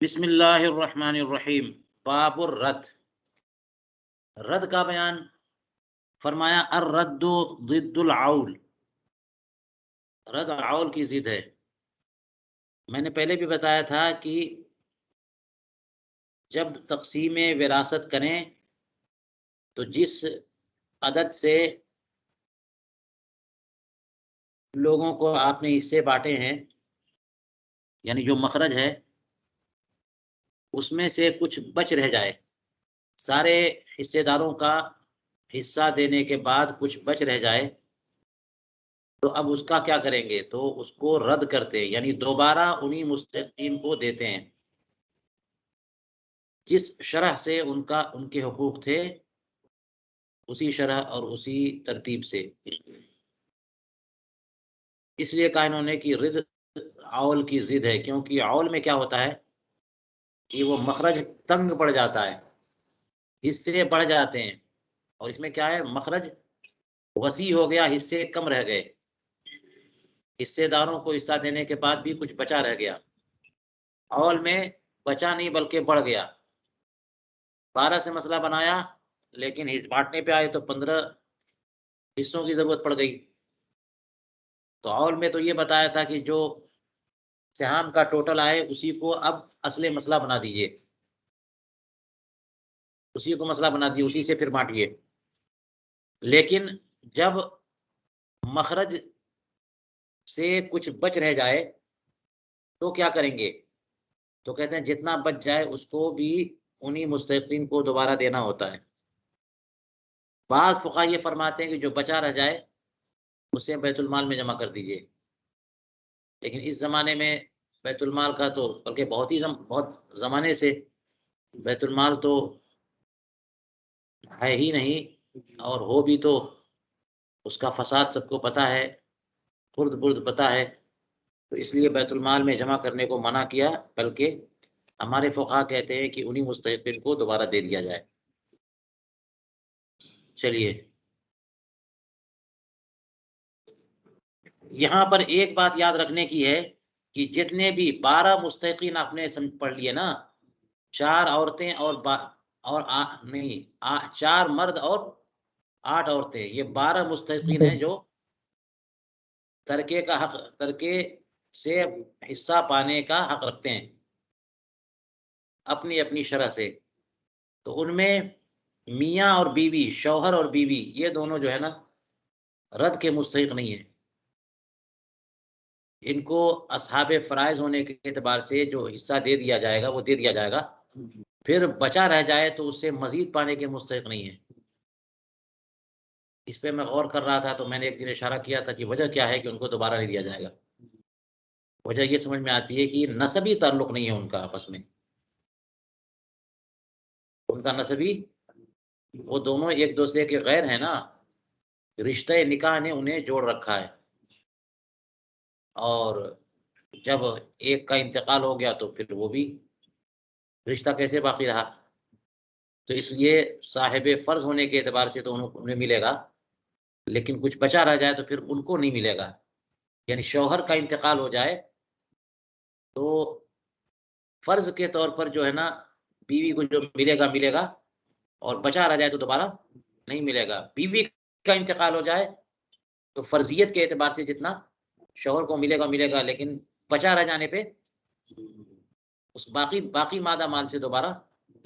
बिस्मिल्लाहिर्रहमानिर्रहीम। बाबुर रद्द। रद्द का बयान फरमाया, अर रद्दु ज़िद्दुल आउल। रद्द आउल की ज़िद है। मैंने पहले भी बताया था कि जब तक़सीम विरासत करें तो जिस अदद से लोगों को आपने हिस्से बाँटे हैं, यानी जो मखरज है, उसमें से कुछ बच रह जाए, सारे हिस्सेदारों का हिस्सा देने के बाद कुछ बच रह जाए, तो अब उसका क्या करेंगे? तो उसको रद्द करते हैं, यानी दोबारा उन्हीं मुस्तहिक़ीन को देते हैं, जिस शरह से उनके हुकूक थे, उसी शरह और उसी तरतीब से। इसलिए कहा इन्होंने कि रिद औल की ज़िद है, क्योंकि औल में क्या होता है कि वो मखरज तंग पड़ जाता है, हिस्से बढ़ जाते हैं, और इसमें क्या है, मखरज वसी हो गया, हिस्से कम रह गए। हिस्सेदारों को हिस्सा देने के बाद भी कुछ बचा रह गया। औल में बचा नहीं बल्कि बढ़ गया। 12 से मसला बनाया, लेकिन बाँटने पे आए तो 15 हिस्सों की ज़रूरत पड़ गई। तो औल में तो ये बताया था कि जो सहाम का टोटल आए उसी को अब असले मसला बना दीजिए। उसी को मसला बना दिए, उसी से फिर बाँटिए। लेकिन जब मखरज से कुछ बच रह जाए, तो क्या करेंगे? तो कहते हैं जितना बच जाए उसको भी उन्हीं मुस्तहिक़ीन को दोबारा देना होता है। बाज़ फ़ुक़हा ये फ़रमाते हैं कि जो बचा रह जाए, उसे बैतुल माल में जमा कर दीजिए। लेकिन इस ज़माने में बैतुल माल का तो बल्कि बहुत ज़माने से बैतुल माल तो है ही नहीं, और हो भी तो उसका फ़साद सबको पता है, खुर्द-बुर्द पता है, तो इसलिए बैतुल माल में जमा करने को मना किया, बल्कि हमारे फ़ुक़हा कहते हैं कि उन्हीं मुस्तहिक़ीन को दोबारा दे दिया जाए। चलिए, यहाँ पर एक बात याद रखने की है कि जितने भी 12 मुस्तहिक़ीन आपने पढ़ लिए ना, 4 औरतें और बा और नहीं 4 मर्द और 8 औरतें, ये 12 मुस्तहिक़ीन हैं जो तरके से हिस्सा पाने का हक़ रखते हैं, अपनी-अपनी शरह से। तो उनमें मियाँ और बीवी, शौहर और बीवी, ये दोनों जो है ना, रद्द के मुस्तहिक़ नहीं है। इनको अस्हाबे फ़राइज़ होने के एतबार से जो हिस्सा दे दिया जाएगा, वो दे दिया जाएगा। फिर बचा रह जाए तो उससे मज़ीद पाने के मुस्तहिक़ नहीं है। इस पे मैं गौर कर रहा था, तो मैंने एक दिन इशारा किया था कि वजह क्या है कि उनको दोबारा नहीं दिया जाएगा। वजह ये समझ में आती है कि नसबी ताल्लुक़ नहीं है उनका आपस में। उनका नसबी, वो दोनों एक-दूसरे के गैर हैं ना, रिश्ते निकाह ने उन्हें जोड़ रखा है। और जब एक का इंतकाल हो गया तो फिर वो भी रिश्ता कैसे बाकी रहा? तो इसलिए साहिब फ़र्ज़ होने के एतबार से तो उन्हें मिलेगा, लेकिन कुछ बचा रह जाए तो फिर उनको नहीं मिलेगा। यानी शौहर का इंतकाल हो जाए, तो फ़र्ज़ के तौर पर जो है ना, बीवी को जो मिलेगा, मिलेगा, और बचा रह जाए तो दोबारा नहीं मिलेगा। बीवी का इंतकाल हो जाए, तो फ़र्ज़ियत के एतबार से जितना शौहर को मिलेगा, मिलेगा, लेकिन बचा रह जाने पे उस बाकी बाकी मादा माल से दोबारा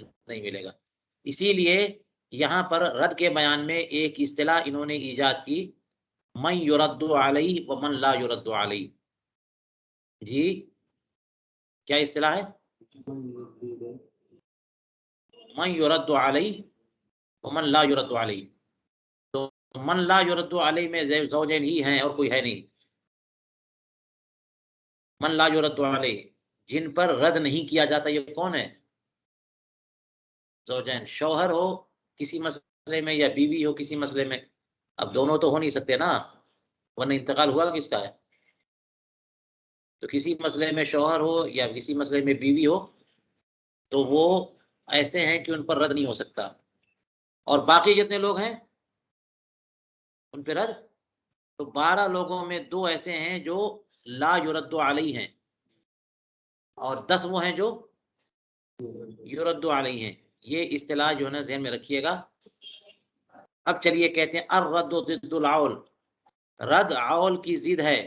नहीं मिलेगा। इसीलिए यहाँ पर रद्द के बयान में एक इस्तिलाह इन्होंने ईजाद की, मन युरद्दु अलैहि व मन ला युरद्दु अलैहि। जी, क्या इस्तिलाह है? मन युरद्दु अलैहि व मन ला युरद्दु अलैहि। तो मन ला युरद्दु अलैहि में ज़ौजैन ही हैं और कोई है नहीं। मन ला युरद्दु अलैहि, जिन पर रद्द नहीं किया जाता, ये कौन है? ज़ौजैन, शौहर हो किसी मसले में या बीवी हो किसी मसले में। अब दोनों तो हो नहीं सकते ना, वरना इंतकाल हुआ किसका है? तो किसी मसले में शौहर हो या किसी मसले में बीवी हो, तो वो ऐसे हैं कि उन पर रद्द नहीं हो सकता। और बाकी जितने लोग हैं, उन पे रद्द। तो 12 लोगों में 2 ऐसे हैं जो ला युरद्दु अलैहि हैं, और 10 वो हैं जो युरद्दु अलैहि हैं। ये इस्तिलाह जो है ना ज़हन में रखिएगा। अब चलिए कहते हैं अर्रद्दु ज़िद्दुल औल, रद औल की ज़िद है।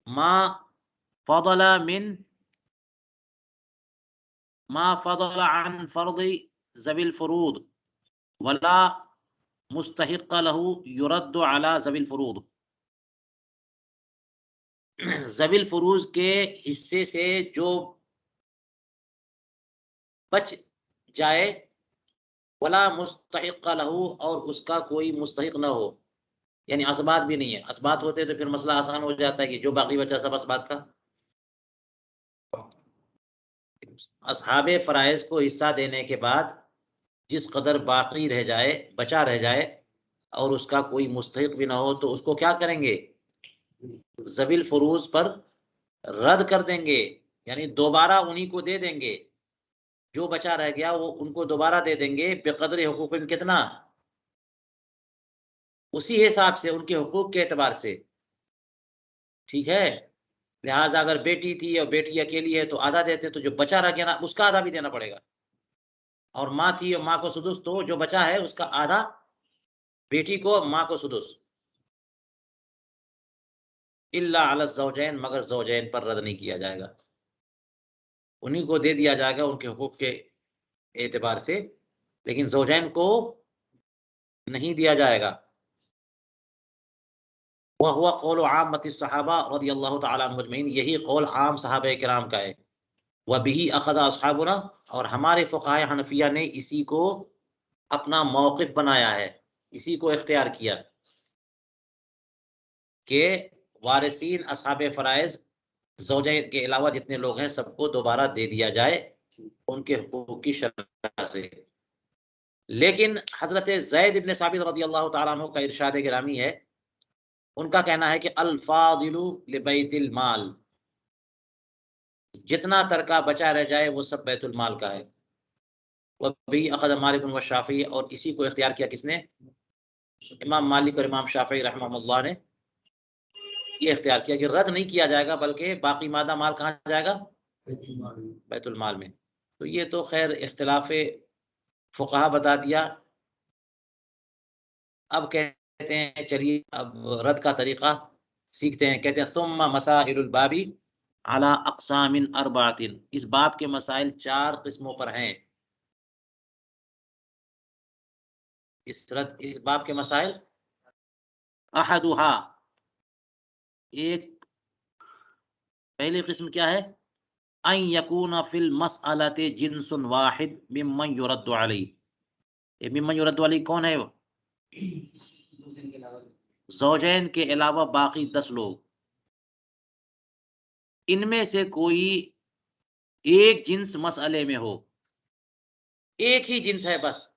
मा फ़दला मिन मा फ़दला अन फ़र्दि ज़विल फ़ुरूद वला मुस्तहिक़ लहू युरद्दु अला ज़विल फ़ुरूद। ज़विल फ़ुरूज़ के हिस्से से जो बच जाए, वला मुस्तहिक़ लहू, और उसका कोई मुस्तहिक़ न हो, यानी असबात भी नहीं है। असबात होते तो फिर मसला आसान हो जाता है कि जो बाकी बचा सब असबात का। असहाबे फ़राइज़ को हिस्सा देने के बाद जिस कदर बाकी रह जाए, बचा रह जाए, और उसका कोई मुस्तहिक़ भी ना हो, तो उसको क्या करेंगे? ज़विल फ़ुरूज़ पर रद्द कर देंगे, यानी दोबारा उन्हीं को दे देंगे। जो बचा रह गया वो उनको दोबारा दे देंगे, बेक़द्र हुकूक़िन, कितना? उसी हिसाब से, उनके हुकूक के एतबार से। ठीक है? लिहाज़ा अगर बेटी थी और बेटी अकेली है तो आधा देते, तो जो बचा रह गया ना उसका आधा भी देना पड़ेगा। और माँ थी और माँ को सुदुस, तो जो बचा है उसका आधा बेटी को, माँ को सुदुस। इल्ला अला ज़ौजैन, मगर ज़ौजैन पर रद्द नहीं किया जाएगा। उन्हीं को दे दिया जाएगा उनके हुकूक के एतबार से, लेकिन ज़ौजैन को नहीं दिया जाएगा। वह हुआ कौल आम्मति सहाबा रज़ियल्लाहु तआला अन्हुम अजमईन, यही कौल आम सहाबाए किराम का है। व बिही अख़ज़ अस्हाबुना, और हमारे फ़ुक़हाए हनफिया ने इसी को अपना मौक़िफ़ बनाया है, इसी को इख्तियार किया कि वारिसीन अस्हाबे फ़राइज़, ज़ौजैन के अलावा जितने लोग हैं सबको दोबारा दे दिया जाए उनके हुकूक की शरह से। लेकिन हज़रत ज़ैद इब्न साबित रज़ियल्लाहु तआला अन्हु का इरशाद गिरामी है, उनका कहना है कि अल फ़ाज़िलु लिबैतिल माल, जितना तरका बचा रह जाए वो सब बैतुल माल का है। वह भी अख़ज़ मालिक व शाफ़ी, और इसी को इख्तियार किया किसने? इमाम मालिक और इमाम शाफ़ी रहमहुल्लाह ने ये इख्तियार किया कि रद्द नहीं किया जाएगा, बल्कि बाकी मादा माल कहाँ जाएगा? बैतुल माल में। तो ये तो ख़ैर इख्तिलाफ़े फ़ुक़हा बता दिया। अब कहते हैं चलिए अब रद्द का तरीक़ा सीखते हैं। कहते हैं सुम्मा मसाइलुल बाबी अला अक़सामिन अर्बअतिन, इस बाब के मसाइल 4 किस्मों पर हैं। इस बाब के मसाइल, अहदुहा, एक पहली किस्म क्या है? अन यकूना फिल मसअलति जिन्सुन वाहिद मिम्मन युरद्दु अलैहि। ये मिम्मन युरद्दु अलैहि कौन है? ज़ौजैन के अलावा बाकी 10 लोग, इनमें से कोई एक जिन्स मसअले में हो, एक ही जिन्स है बस।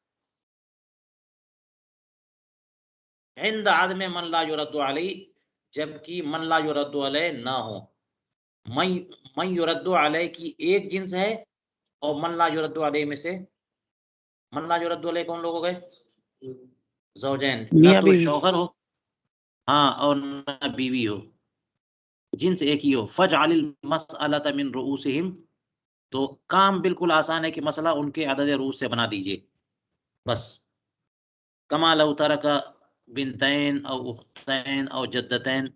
इंद आदम मन ला युरद्दु अलैहि, जबकि मन ला युरद्दु अलैहि ना हो। मन मन युरद्दु अलैहि की एक जिन्स है, और मन ला युरद्दु अलैहि में से, मन ला युरद्दु अलैहि कौन लोग हो गए? ज़ौजैन, ना मियाँ तो बीवी। शौहर हो, हाँ, और ना बीवी हो, जिन्स एक ही हो। फजअलिल मसअलता मिन रुऊसिहिम, तो काम बिल्कुल आसान है कि मसला उनके अदद रूस से बना दीजिए बस। कमा लौ तरका बिनतैन औ उख्तैन औ जद्दतैन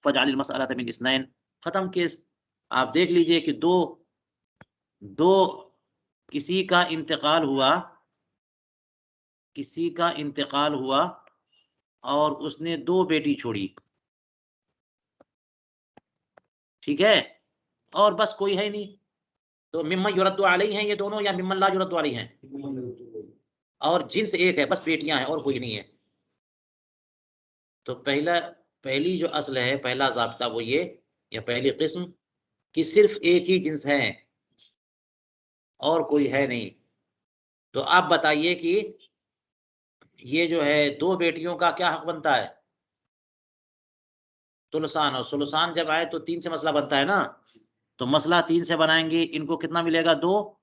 फजअलिल मसअलता मिन इस्नैन, खत्म केस। आप देख लीजिए कि दो दो किसी का इंतकाल हुआ, किसी का इंतकाल हुआ और उसने 2 बेटी छोड़ी, ठीक है? और बस कोई है नहीं, तो मिम्मन युरद्दु अलैहि हैं ये दोनों, या मिम्मन ला युरद्दु अलैहि हैं? और जिन्स एक है, बस बेटियाँ हैं और कोई नहीं है। तो पहली जो असल है, पहला ज़ाब्ता वो ये, या पहली किस्म, कि सिर्फ़ एक ही जिन्स है और कोई है नहीं। तो आप बताइए कि ये जो है 2 बेटियों का क्या हक़ बनता है? सुलसान, और सुलसान जब आए तो 3 से मसला बनता है ना, तो मसला 3 से बनाएँगे, इनको कितना मिलेगा? 2।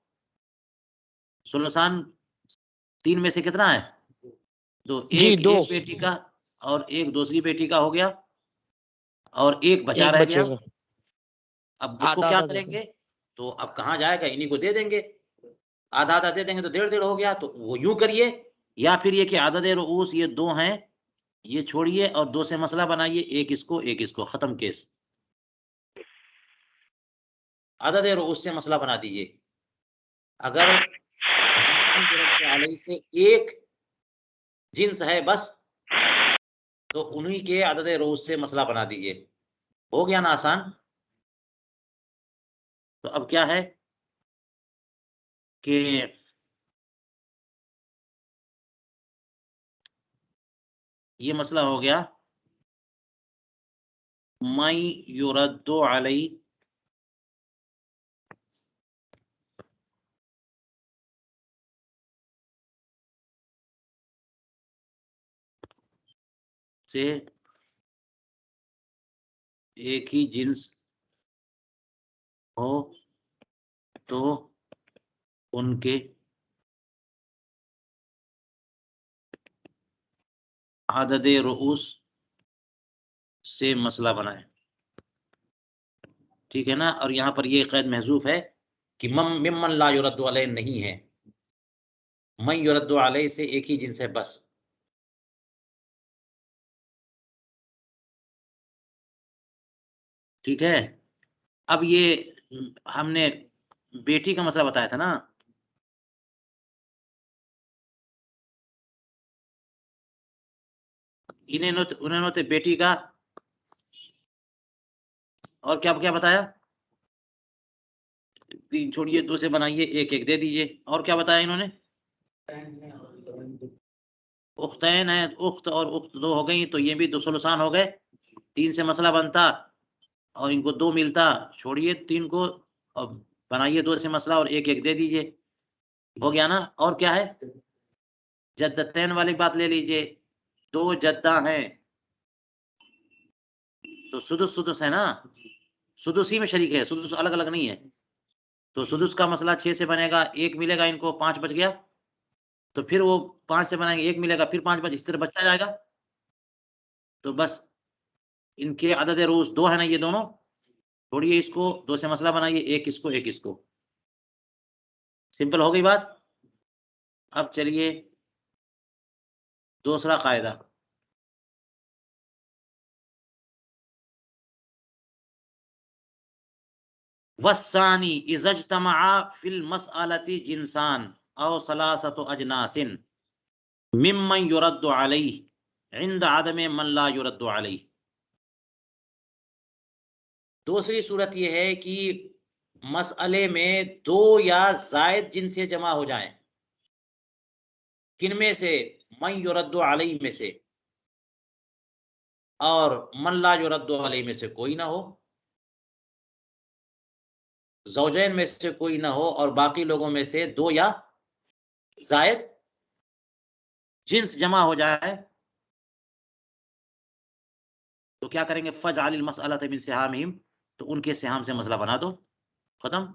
सुलसान 3 में से कितना है? तो जी, एक 2। एक बेटी का और एक दूसरी बेटी का हो गया, और एक बचा एक रह गया। बचेगा। अब उसको क्या आधा-आधा देते हैं। करेंगे? तो अब कहाँ जाएगा? इन्हीं को दे देंगे। आधा आधा दे देंगे तो 1.5 हो गया, तो वो यूं करिए, या फिर ये कि आदद रूस ये 2 हैं, ये छोड़िए और 2 से मसला बनाइए, एक इसको, खत्म केस। आदद रूस से मसला बना दीजिए। अगर से एक जिन्स है बस, तो उन्हीं के आदद रूस से मसला बना दीजिए। हो गया ना आसान? तो अब क्या है कि ये मसला हो गया, मई युरद्दु अलई से एक ही जिन्स हो तो उनके आदद रूस से मसला बनाए। ठीक है ना? और यहाँ पर ये क़ैद महज़ूफ़ है कि मिम्मन ला युरद्दु अलैह नहीं है, मन युरद्दु अलैह से एक ही जिन्स है बस। ठीक है? अब ये हमने बेटी का मसला बताया था ना, उन्होंने तो बेटी का और क्या-क्या बताया? 3 छोड़िए, 2 से बनाइए, 1-1 दे दीजिए। और क्या बताया इन्होंने? उख्तैन है, उख्त और उख्त 2 हो गई, तो ये भी 2 सुलसान हो गए। 3 से मसला बनता और इनको 2 मिलता, छोड़िए 3 को और बनाइए 2 से मसला और 1-1 दे दीजिए। हो गया ना? और क्या है? जद्दतैन वाली बात ले लीजिए, 2 जद्दा हैं, तो सुदुस है ना? सुदुस ही में शरीक है, सुदुस अलग-अलग नहीं है। तो सुदुस का मसला 6 से बनेगा, 1 मिलेगा इनको, 5 बच गया। तो फिर वो 5 से बनाएँगे, 1 मिलेगा, फिर 5 इसी तरह बचता जाएगा। तो बस इनके अदद रूस 2 है ना ये दोनों, छोड़िए इसको, 2 से मसला बनाइए, 1 इसको, 1 इसको। सिंपल हो गई बात? अब चलिए दूसरा कायदा। वस्सानी इज़ज्तमआ फिल मसअलति जिन्सान औ सलासतु अजनासिन मिम्मन युरद्दु अलैह इंद अदम मन ला युरद्दु अलैह। दूसरी सूरत ये है कि मसअले में 2 या ज़ायद जिनसे जमा हो जाएँ। किनमें से? मन युरद्दु अलैह में से, और मन ला युरद्दु अलैह में से कोई ना हो। ज़ौजैन में से कोई ना हो और बाकी लोगों में से 2 या ज़ायद जिन्स जमा हो जाए, तो क्या करेंगे? फ़जअलिल मसअलत मिन सिहामिहिम, तो उनके सिहाम से मसला बना दो, खत्म।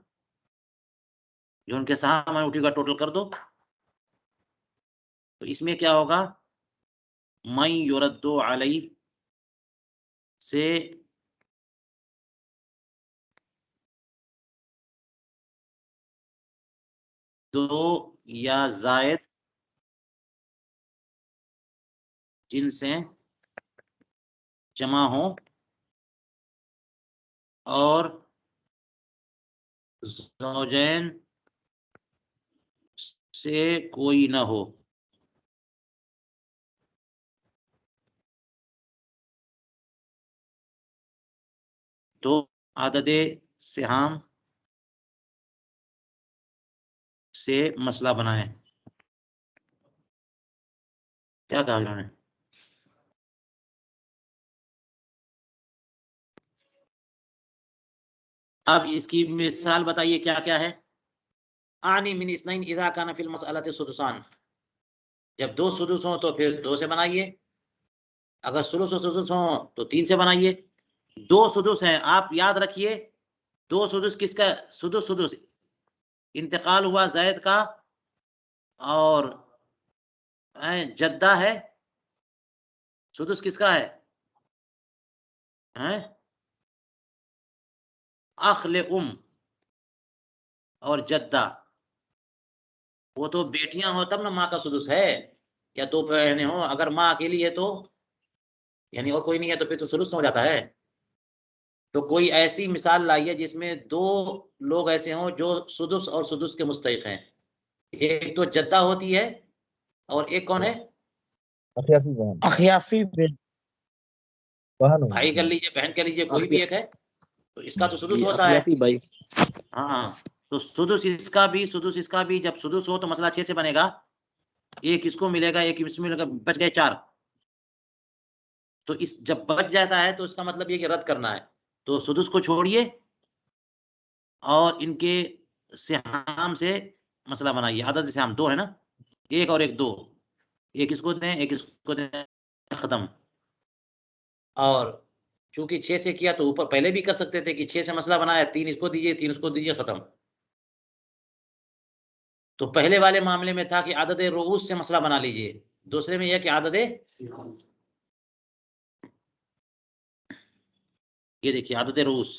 जो उनके सिहाम है उठी का टोटल कर दो। तो इसमें क्या होगा? मन युरद्दु अलैह से दो या ज़ायद जिनसें जमा हो और ज़ौजैन से कोई ना हो, तो आददे सिहाम से मसला बनाएं। क्या कहा इन्होंने? अब इसकी मिसाल बताइए क्या-क्या है? आनी मिन इस्नैन इज़ा काना फिल मसअलति सुदुसान। जब 2 सुदुस हों तो फिर 2 से बनाइए। अगर सुलुस और सुदुस हों तो 3 से बनाइए। 2 सुदुस हैं, आप याद रखिए, 2 सुदुस किसका? सुदुस इंतकाल हुआ ज़ैद का, और जद्दा है। सुदुस किसका है? हैं? अख़ ले और जद्दा। वो तो बेटियां हो तब ना माँ का सुदुस है, या दो बहनें हो। अगर माँ अकेली है तो यानी और कोई नहीं है तो फिर तो सुदुस हो जाता है। तो कोई ऐसी मिसाल लाइए जिसमें दो लोग ऐसे हों जो सुदुस और सुदुस के मुस्तहिक हैं। एक तो जद्दा होती है और एक कौन है? अखियाफी बहन। अखियाफी बहन भाई कर होगी। लीजिए, बहन कर लीजिए, कोई भी एक है, तो इसका तो सुदुस जी, होता है। अखियाफी भाई। हाँ, तो सुदुस इसका भी जब सुदुस हो तो मसला 6 से बनेगा। एक इसको मिलेगा, एक इसमें मिलेगा, बच गए 4। तो इस जब बच जाता है तो इसका मतलब ये कि रद्द करना है। तो सुदुस को छोड़िए और इनके सिहाम से मसला बनाइए। अदद सिहाम 2 है ना, 1 और 1 2, एक इसको दें, एक इसको दें, खत्म। और चूंकि 6 से किया तो ऊपर पहले भी कर सकते थे कि 6 से मसला बनाया, 3 इसको दीजिए, 3 उसको दीजिए, खत्म। तो पहले वाले मामले में था कि आदद रूस से मसला बना लीजिए, दूसरे में यह कि आदद, ये देखिए आदद रूस,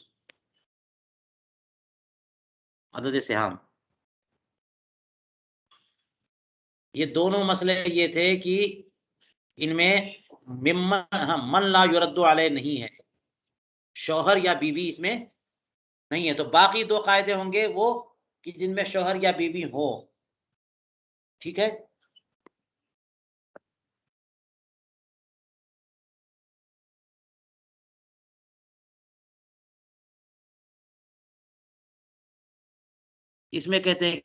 आदद सिहाम, ये दोनों मसले ये थे कि इनमें मिम्मन, हाँ, मन ला युरद्दु अलैह नहीं है, शौहर या बीवी इसमें नहीं है। तो बाकी 2 कायदे होंगे वो कि जिनमें शौहर या बीवी हो। ठीक है, इसमें कहते हैं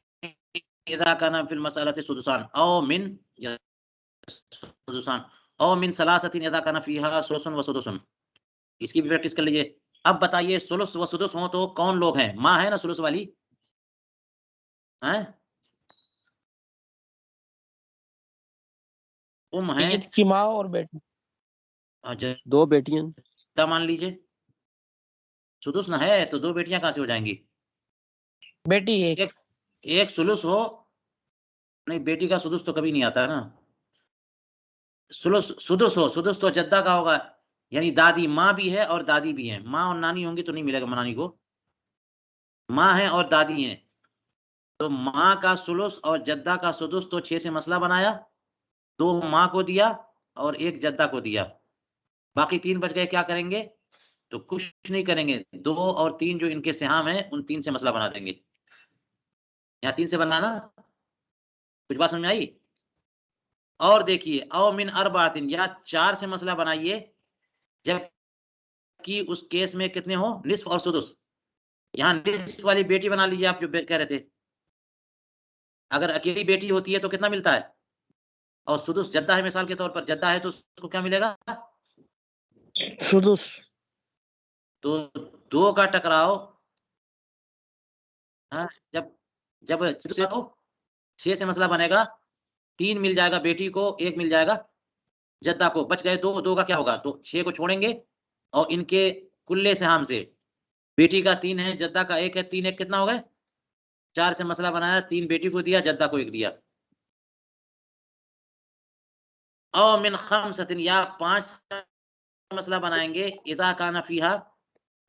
इदा काना फिल मसअलति सुदुसान औ मिन, या सुदुसान औ मिन सलासतिन इदा काना फीहा सुलुसन व सुदुसन। इसकी भी प्रैक्टिस कर लीजिए। अब बताइए सुलुस व सुदुस हो तो कौन लोग हैं? माँ है ना सुलुस वाली, हैं? है, ईद की माँ और बेटी, जद्दा 2 बेटियां। मान लीजिए, सुदुस ना है तो 2 बेटियां कहां से हो जाएंगी? बेटी एक। एक एक सुलुस हो, नहीं बेटी का सुदुस तो कभी नहीं आता है ना। सुलुस सुदुस हो, सुदुस तो जद्दा का होगा, यानी दादी, माँ भी है और दादी भी है। माँ और नानी होंगी तो नहीं मिलेगा नानी को, माँ है और दादी है। तो माँ का सुलुस और जद्दा का सुदुस तो 6 से मसला बनाया, 2 माँ को दिया और 1 जद्दा को दिया, बाकी 3 बच गए। क्या करेंगे? तो कुछ नहीं करेंगे, 2 और 3 जो इनके सिहाम है उन 3 से मसला बना देंगे। यहाँ 3 से बनाना, कुछ बात समझ में आई? और देखिए औ मिन अरबातिन, या 4 से मसला बनाइए जबकि उस केस में कितने हो? निस्फ और सुदुस। यहाँ निस्फ वाली बेटी बना लीजिए आप, जो कह रहे थे। अगर अकेली बेटी होती है तो कितना मिलता है? और सुदुस जद्दा है, मिसाल के तौर पर जद्दा है तो उसको क्या मिलेगा? सुदुस। तो 2 का टकराव, हाँ, जब जब 6 से मसला बनेगा, 3 मिल जाएगा बेटी को, 1 मिल जाएगा जद्दा को, बच गए 2। 2 का क्या होगा? तो 6 को छोड़ेंगे और इनके कुल्ले सिहाम से बेटी का 3 है, जद्दा का 1 है, 3 1 कितना हो गए? 4 से मसला बनाया, 3 बेटी को दिया, जद्दा को 1 दिया। औ मिन खमसतिन, या 5 मसला बनाएंगे इज़ा काना फीहा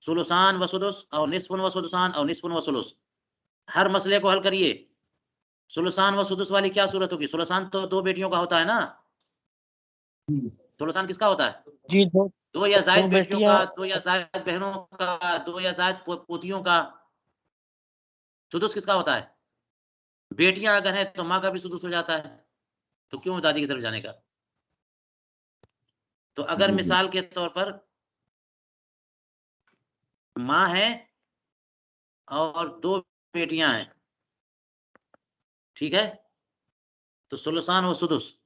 सुलुसान व सुदुस और निस्फुन व सुदुसान और निस्फुन व सुलुस। हर मसले को हल करिए। सुलुसान व सुदुस वाली क्या सूरत होगी? सुलुसान तो 2 बेटियों का होता है ना, सुलुसान किसका होता है? जी, 2 2 या 2 ज़ायद बेटियों बेटियां। का, 2 या ज़ायद बहनों का, 2 या ज़ायद पोतियों का। सुदुस किसका होता है? बेटियां अगर हैं तो माँ का भी सुदुस हो जाता है, तो क्यों दादी की तरफ जाने का? तो अगर मिसाल के तौर पर माँ है और 2 बेटियां हैं, ठीक है, तो सुलुसान व सुदुस,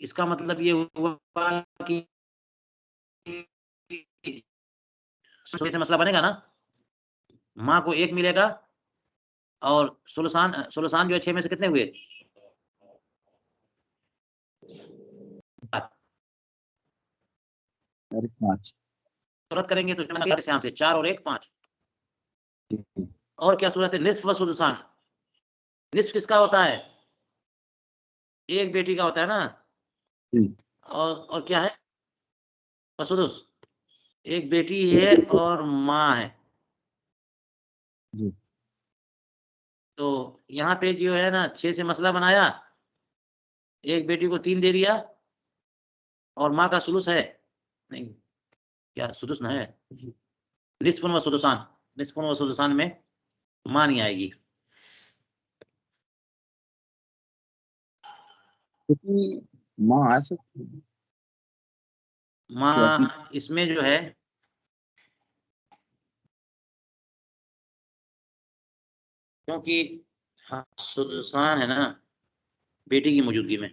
इसका मतलब ये हुआ कि 6 से मसला बनेगा ना, माँ को 1 मिलेगा और सुलुसान जो है 6 में से कितने हुए? 5। सूरत करेंगे तो से 4 और 1 5। और क्या सूरत है? निस्फ व सुदुसान। निस्फ किसका होता है? 1 बेटी का होता है ना। और क्या है? सुदुस 1 बेटी है और माँ है। जी। तो यहाँ पे जो है ना 6 से मसला बनाया, एक बेटी को 3 दे दिया और माँ का सुलुस है, नहीं क्या सुदुस ना है, निस्फुन व सुदुसान, निस्फुन व सुदुसान में माँ नहीं आएगी। क्योंकि माँ आ सकती है। माँ इसमें जो है क्योंकि हाँ सुदुसान है ना बेटी की मौजूदगी में,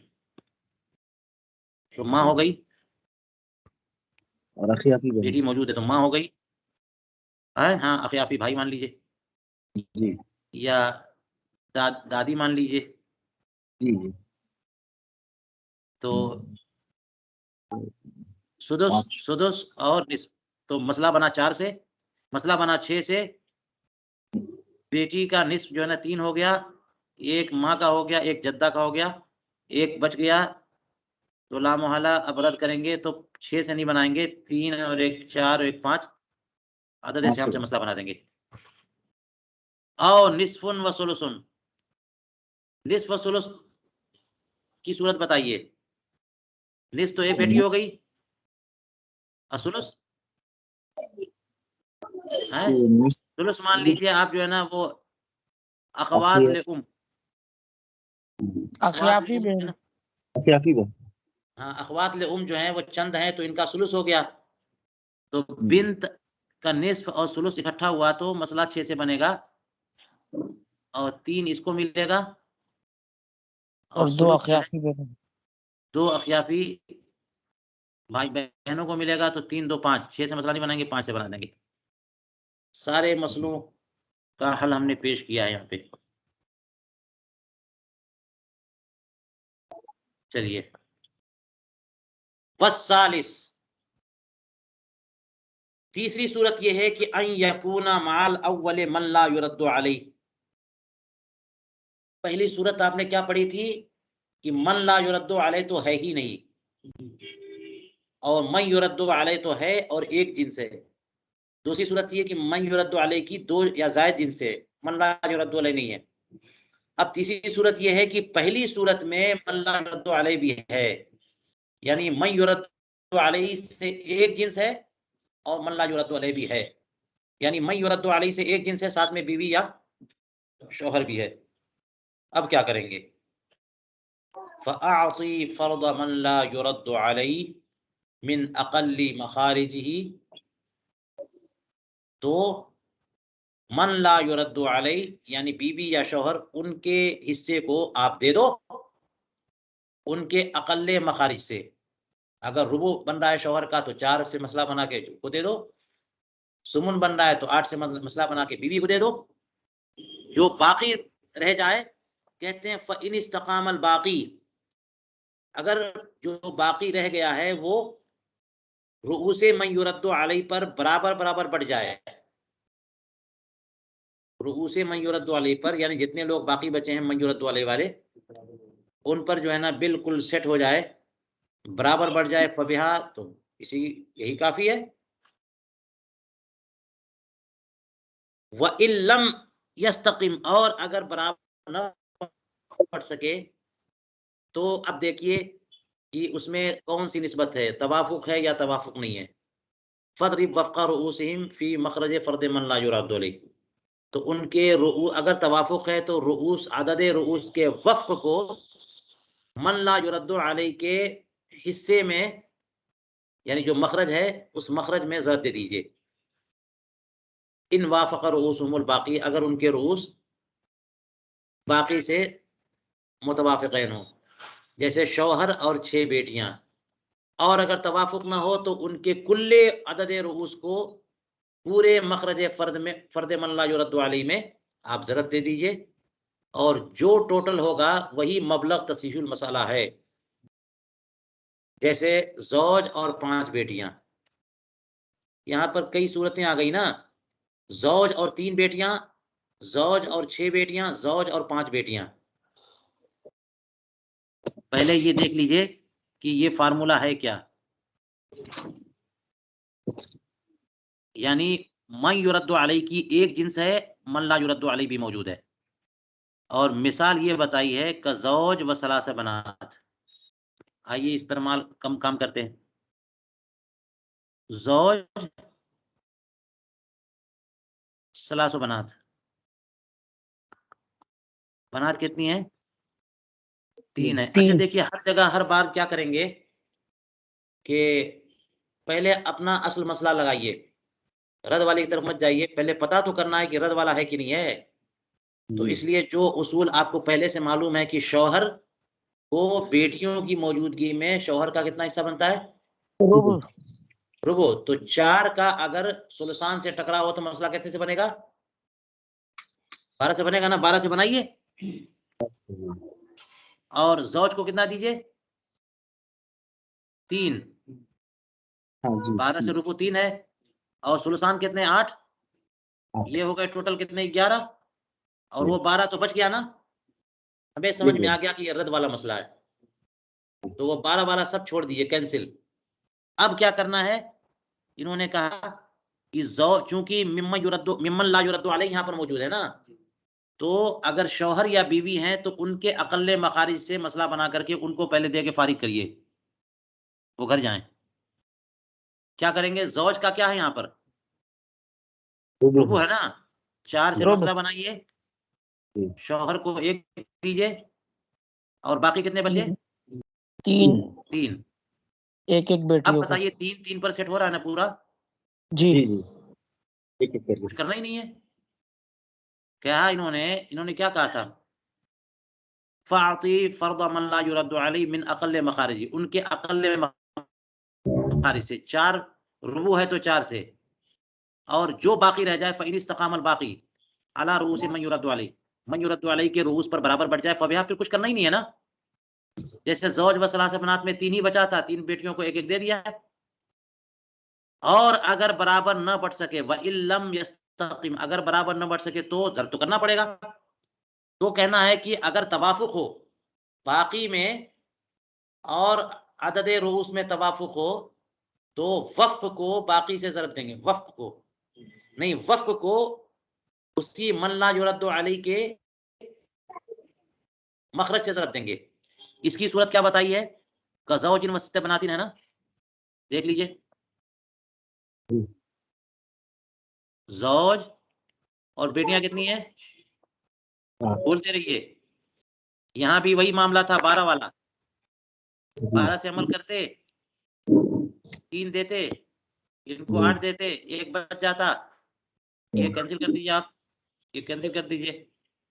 तो माँ हो गई, और अखियाफी बहन। बेटी मौजूद है तो माँ हो गई है, हाँ अखियाफी भाई मान लीजिए, जी या दादी मान लीजिए। जी जी। तो सुदुस पाँच। सुदुस और निस्फ, तो मसला बना 4 से, मसला बना 6 से, बेटी का निस्फ जो है ना 3 हो गया, एक माँ का हो गया, एक जद्दा का हो गया, एक बच गया, तो ला मोहल्ला अब रद्द करेंगे तो 6 से नहीं बनाएंगे, 3 और 1 4 और 1 5 अदद पाँच से हमसे से मसला बना देंगे। आओ निस्फुन व सुलुसुन, निस्फ व सुलुस की सूरत बताइए। निस्फ तो एक बेटी हो गई, सुलुस है, सुलुस मान लीजिए आप जो है ना वो अखवात ले उम, अखियाफी है बहन। ना, अखियाफी बहन। हाँ अखवात ले उम जो है वो चंद है तो इनका सुलुस हो गया, तो बिन्त का निस्फ और सुलुस इकट्ठा हुआ तो मसला 6 से बनेगा और 3 इसको मिलेगा और और 2 सुलुस जो है अखियाफी बहन। 2 अखियाफी भाई बहनों को मिलेगा, तो 3 2 5 6 से मसला नहीं बनाएंगे, 5 से बना देंगे। सारे मसलों का हल हमने पेश किया है यहाँ पे। चलिए वस्सालिस, तीसरी सूरत यह है कि अन यकूना माल अव्वल मन ला युरद्दु अलैह। पहली सूरत आपने क्या पढ़ी थी कि मन ला युरद्दु अलैह तो है ही नहीं, और मन युरद्दु अलैह तो है और एक जिन्स है। दूसरी सूरत ये कि मन युरद्दु अलैह की 2 या ज़ायद जिन्स है, मन ला युरद्दु अलैह नहीं है। अब तीसरी सूरत यह है कि पहली सूरत में मन ला युरद्दु अलैह भी है, यानी मन युरद्दु अलैह से एक जिन्स है और मन ला युरद्दु अलैह भी है, यानी मन युरद्दु अलैह से एक जिन्स है, साथ में बीवी या शौहर भी है। अब क्या करेंगे, फ़अअती फ़र्द मन ला युरद्दु अलैह मिन अक़ल्लि मख़ारिजिही, तो मन ला युरद्दु अलैह यानी बीवी या शौहर, उनके हिस्से को आप दे दो उनके अक़ल्ले मख़ारिज से। अगर रुबु बन रहा है शौहर का तो 4 से मसला बना के उसको दे दो, सुमुन बन रहा है तो 8 से मसला बना के बीवी को दे दो, जो बाकी रह जाए कहते हैं फ़इन इस्तक़ामल बाकी, अगर जो बाकी रह गया है वो रुऊसे मन युरद्दु अलैह पर बराबर बराबर बढ़ जाए, रुऊसे मन युरद्दु अलैह पर यानी जितने लोग बाकी बचे हैं मन युरद्दु अलैह वाले, उन पर जो है ना बिल्कुल सेट हो जाए, बराबर बढ़ जाए, फबिहा, तो इसी यही काफी है। व इल्लम यस्तकिम, और अगर बराबर न बढ़ सके तो अब देखिए कि उसमें कौन सी निस्बत है, तवाफुक है या तवाफुक नहीं है। फदरिब वफ़्क़ा रुऊसिहिम फ़ी मखरज फ़र्द मन ला युरद्दु अलैह, तो उनके अगर तवाफुक है तो रुऊस अदद रुऊस के वफ़्क़ को मन ला युरद्दु अलैह के हिस्से में, यानी जो मखरज है उस मखरज में ज़रब दे दीजिए। इन वाफ़क़ रुऊसुहुमुल बाकी, अगर उनके रुऊस बाकी से मुतवाफ़िक़ैन हो, जैसे शौहर और 6 बेटियां, और अगर तवाफुक ना हो तो उनके कुल्ले अदद रुऊस को पूरे मखरज फ़र्द मन ला युरद्दु अलैह में आप ज़रब दे दीजिए, और जो टोटल होगा वही मबलग तसीहुल मसाला है। जैसे ज़ौज और 5 बेटियां, यहाँ पर कई सूरतें आ गई ना, ज़ौज और 3 बेटियां, ज़ौज और 6 बेटियां, ज़ौज और 5 बेटियां। पहले ये देख लीजिए कि ये फार्मूला है क्या, यानी मन युरद्दु अलैह की एक जिन्स है, मन ला युरद्दु अलैह भी मौजूद है। और मिसाल ये बताई है कज़ौज व सलासा बनात। आइए इस पर माल कम काम करते हैं। ज़ौज सलासो बनात, बनात कितनी है? 3 है। अच्छा 3 देखिए हर जगह हर बार क्या करेंगे कि पहले अपना असल मसला लगाइए, रद वाले की तरफ मत जाइए, पहले पता तो करना है कि रद वाला है कि नहीं है। तो जी इसलिए जो उसूल आपको पहले से मालूम है कि शौहर को बेटियों की मौजूदगी में शौहर का कितना हिस्सा बनता है? रुबु रुबो। तो 4 का अगर सुलसान से टकराव हो तो मसला कैसे से बनेगा? 12 से बनेगा ना, 12 से बनाइए। और ज़ौज को कितना दीजिए? 3। हाँ जी 12 से रुबो 3 है और सुलसान कितने? 8। 8 ये हो गए टोटल कितने? 11। और जी वो 12 तो बच गया ना। हमें समझ में आ गया कि ये रद्द वाला मसला है। तो वो 12 सब छोड़ दीजिए, कैंसिल। अब क्या करना है? इन्होंने कहा कि चूंकि मिम्मन ला युरद्दु अलैहि यहाँ पर मौजूद है ना, तो अगर शौहर या बीवी हैं तो उनके अकल्ले मखारिज से मसला बना करके उनको पहले दे के फारिग करिए, वो घर जाएं। क्या करेंगे? ज़ौज का क्या है यहाँ पर? रुबु है ना। 4 से रुबु मसला बनाइए, जी शौहर को 1 दीजिए और बाकी कितने बचे? 3 3। एक अब बेटियों को। बताइए 3 पर सेट हो रहा है ना पूरा? जी जी जी एक एक करके कुछ करना ही नहीं है। क्या इन्होंने क्या कहा था? फ़अती फ़र्द मन ला युरद्दु अलैहि मिन अक़ल्ल मखारिजी, उनके अक़ल्ल मखारिज से। 4 रुबु है तो 4 से, और जो बाकी रह जाए फ़इन इस्तक़ामल बाकी अला रूसी मन युरद्दु अलैहि के रूस पर बराबर बढ़ जाए फ़बिहा, फिर कुछ करना ही नहीं है ना। जैसे ज़ौज व सलासा बनात में 3 ही बचा था, 3 बेटियों को 1-1 दे दिया है। और अगर बराबर न बढ़ सके व इल्लम यस्तक़िम, अगर बराबर न बढ़ सके तो ज़ब्त तो करना पड़ेगा। तो कहना है कि अगर तवाफ़ुक़ हो बाकी में और अदद रूस में तवाफ़ुक़ हो तो वफ़्क़ को बाकी से ज़रब देंगे, वफ़्क़ को नहीं, वफ़्क़ को उसी मन ला युरद्दु अलैहि के मखरज से ज़रब देंगे। इसकी सूरत क्या बताई है? कज़ौजिन व सित्त बनातिन है ना, देख लीजिए। ज़ौज और बेटियां कितनी है? बोलते रहिए। यहाँ भी वही मामला था 12 वाला। 12 से अमल करते, 3 देते, इनको 8 देते, 1 बच जाता। ये कैंसिल कर दीजिए आप, ये कैंसिल कर दीजिए।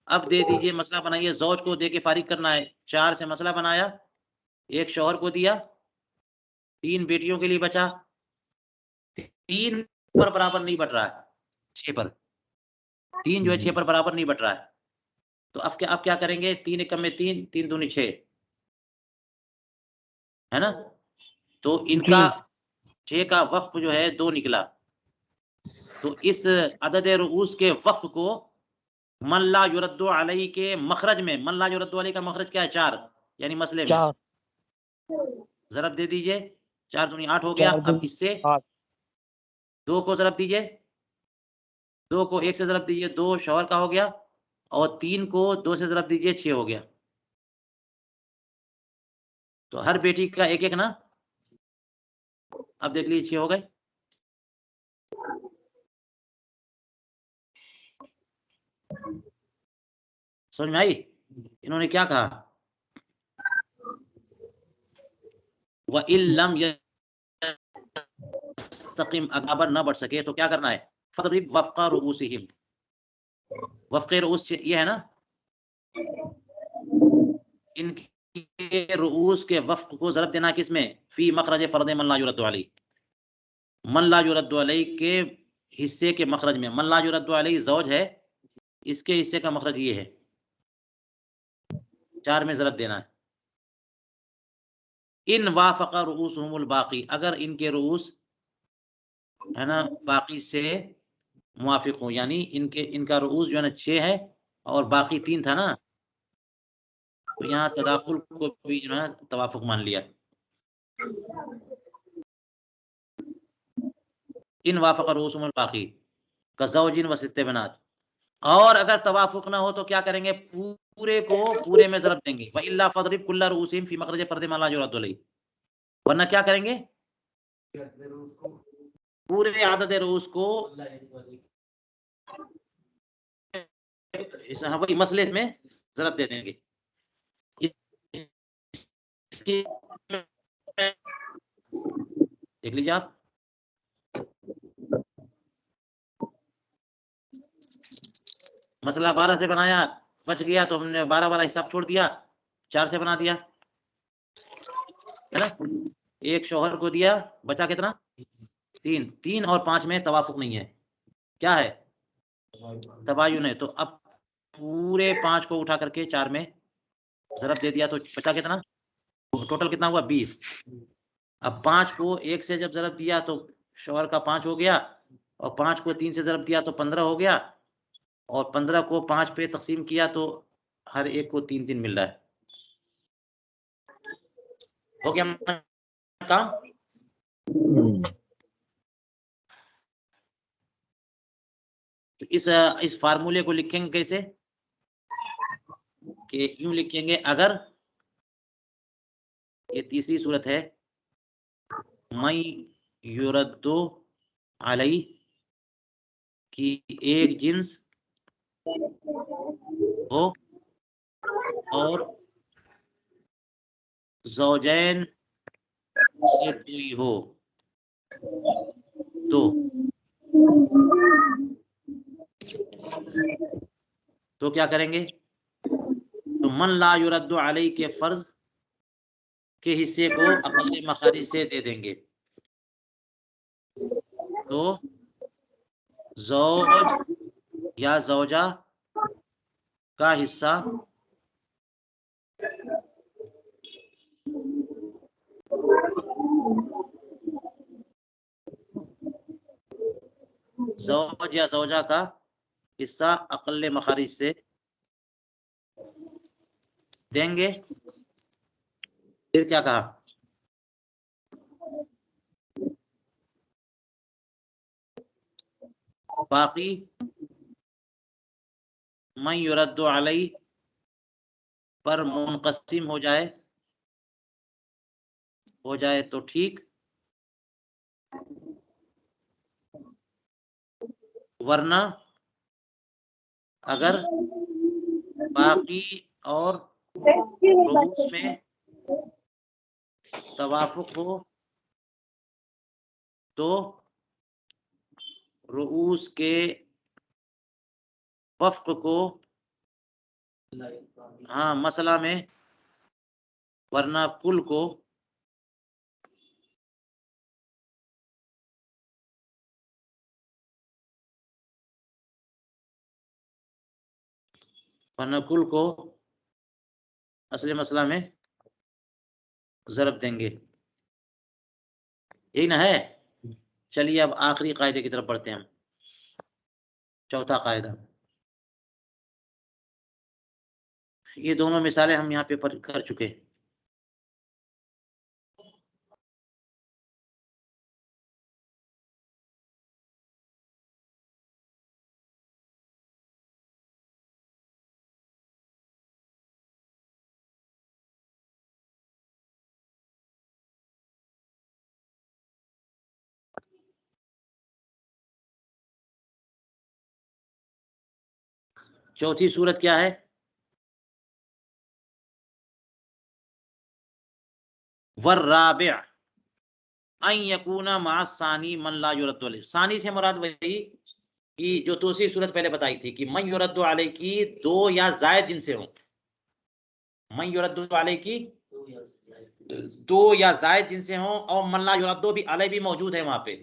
अब दे दीजिए, मसला बनाइए, ज़ौज को दे के फारिग करना है। 4 से मसला बनाया, 1 शौहर को दिया, 3 बेटियों के लिए बचा। 3 पर बराबर नहीं बढ़ रहा है, 6 पर। 3 जो है 6 पर बराबर नहीं बढ़ रहा है। तो अब क्या करेंगे? 3 एकम में 3, 3 दूनी 6, है ना? तो इनका 6 का वक़्फ़ जो है 2 निकला। तो इस अदद रूस के वक़्फ़ को मन ला युरद्दु अलैहि के मखरज में, मन ला युरद्दु अलैहि का मखरज क्या है? 4, यानी मसले में 4 ज़रब दे दीजिए। 4 दूनी 8 हो गया। 4 अब दूनी इससे 8 2 को ज़रब दीजिए, 2 को 1 से ज़रब दीजिए, 2 शौहर का हो गया, और 3 को 2 से ज़रब दीजिए, 6 हो गया। तो हर बेटी का 1-1 ना। अब देख लीजिए 6 हो गए। समझ में आई? इन्होंने क्या कहा? व इल्लम यस्तक़िम, अगर न बढ़ सके तो क्या करना है? फ़द्रिब वफ़्क़ रूसिहिम, वफ़्क़ रूस ये है ना, इनके रूस के वफ़्क़ को ज़रब देना किसमें? फ़ी मखरज फ़र्द मन ला युरद्दु अलैहि, मन ला युरद्दु अलैहि के हिस्से के मखरज में। मन ला युरद्दु अलैहि ज़ौज है, इसके हिस्से का मखरज ये है, 4 में ज़रब देना है। इन वाफ़क़ रूसुहुमुल बाक़ी, अगर इनके रूस है ना बाकी से मुवाफ़िक़ हो, यानी इनका रूस जो है ना 6 है और बाकी 3 था ना, तो यहाँ तदाखुल को भी जो है तवाफ़ुक़ मान लिया। इन वाफ़क़ रूसुहुमुल बाक़ी कज़ौजिन व सित्त बनात। और अगर तवाफ़ुक़ ना हो तो क्या करेंगे? पूरे को पूरे में ज़रब देंगे। व इल्ला फदरिब कुल्ला रूसिम फी मखरज फर्द मा ला युरद्दु अलैहि, वरना क्या करेंगे, पूरे आदद रूस को वही मसले में ज़रब दे देंगे। इसकी देख लीजिए आप, मसला 12 से बनाया, बच गया तो हमने 12 वाला हिसाब छोड़ दिया, 4 से बना दिया, है ना। एक शौहर को दिया, बचा कितना, 3। 3 और 5 में तवाफुक नहीं है, क्या है, तबायुन है। तो अब पूरे 5 को उठा करके 4 में ज़रब दे दिया तो बचा कितना, टोटल कितना हुआ, 20। अब 5 को 1 से जब ज़रब दिया तो शौहर का 5 हो गया, और 5 को 3 से ज़रब दिया तो 15 हो गया, और 15 को 5 पे तकसीम किया तो हर एक को 3-3 मिल रहा है। हो गया काम। तो इस फार्मूले को लिखेंगे कैसे, कि यूं लिखेंगे, अगर ये तीसरी सूरत है, मई युरद्दु अलई की एक जिन्स हो और ज़ौजैन से कोई हो, तो क्या करेंगे, तो मन ला युरद्दु अलई के फर्ज के हिस्से को अक़ल मखारिज से दे देंगे। तो ज़ौज या ज़ौजा का हिस्सा ज़ौज या ज़ौजा का हिस्सा अक़ल मखारिज से देंगे। फिर क्या कहा, बाकी मन युरद्दु अलई पर मुनक़सिम हो जाए तो ठीक, वरना अगर बाकी और रूस में तवाफुक हो तो रूस के वफ़्क़ को, हाँ मसला में, वरना कुल को असली मसला में ज़रब देंगे। यही ना है। चलिए अब आखिरी कायदे की तरफ बढ़ते हैं हम। चौथा कायदा, ये दोनों मिसालें हम यहाँ पे कर चुके। चौथी सूरत क्या है, वर्राबिअ अन यकूना मा सानी मन ला युरद्दु अलैहि। सानी से मुराद वही कि जो दूसरी सूरत पहले बताई थी कि मन युरद्दु अलैहि की 2 या ज़ायद जिनसे हो, मन युरद्दु अलैहि की 2 या ज़ायद जिनसे हो, और मन ला युरद्दु भी अलैहि भी मौजूद है, वहां पे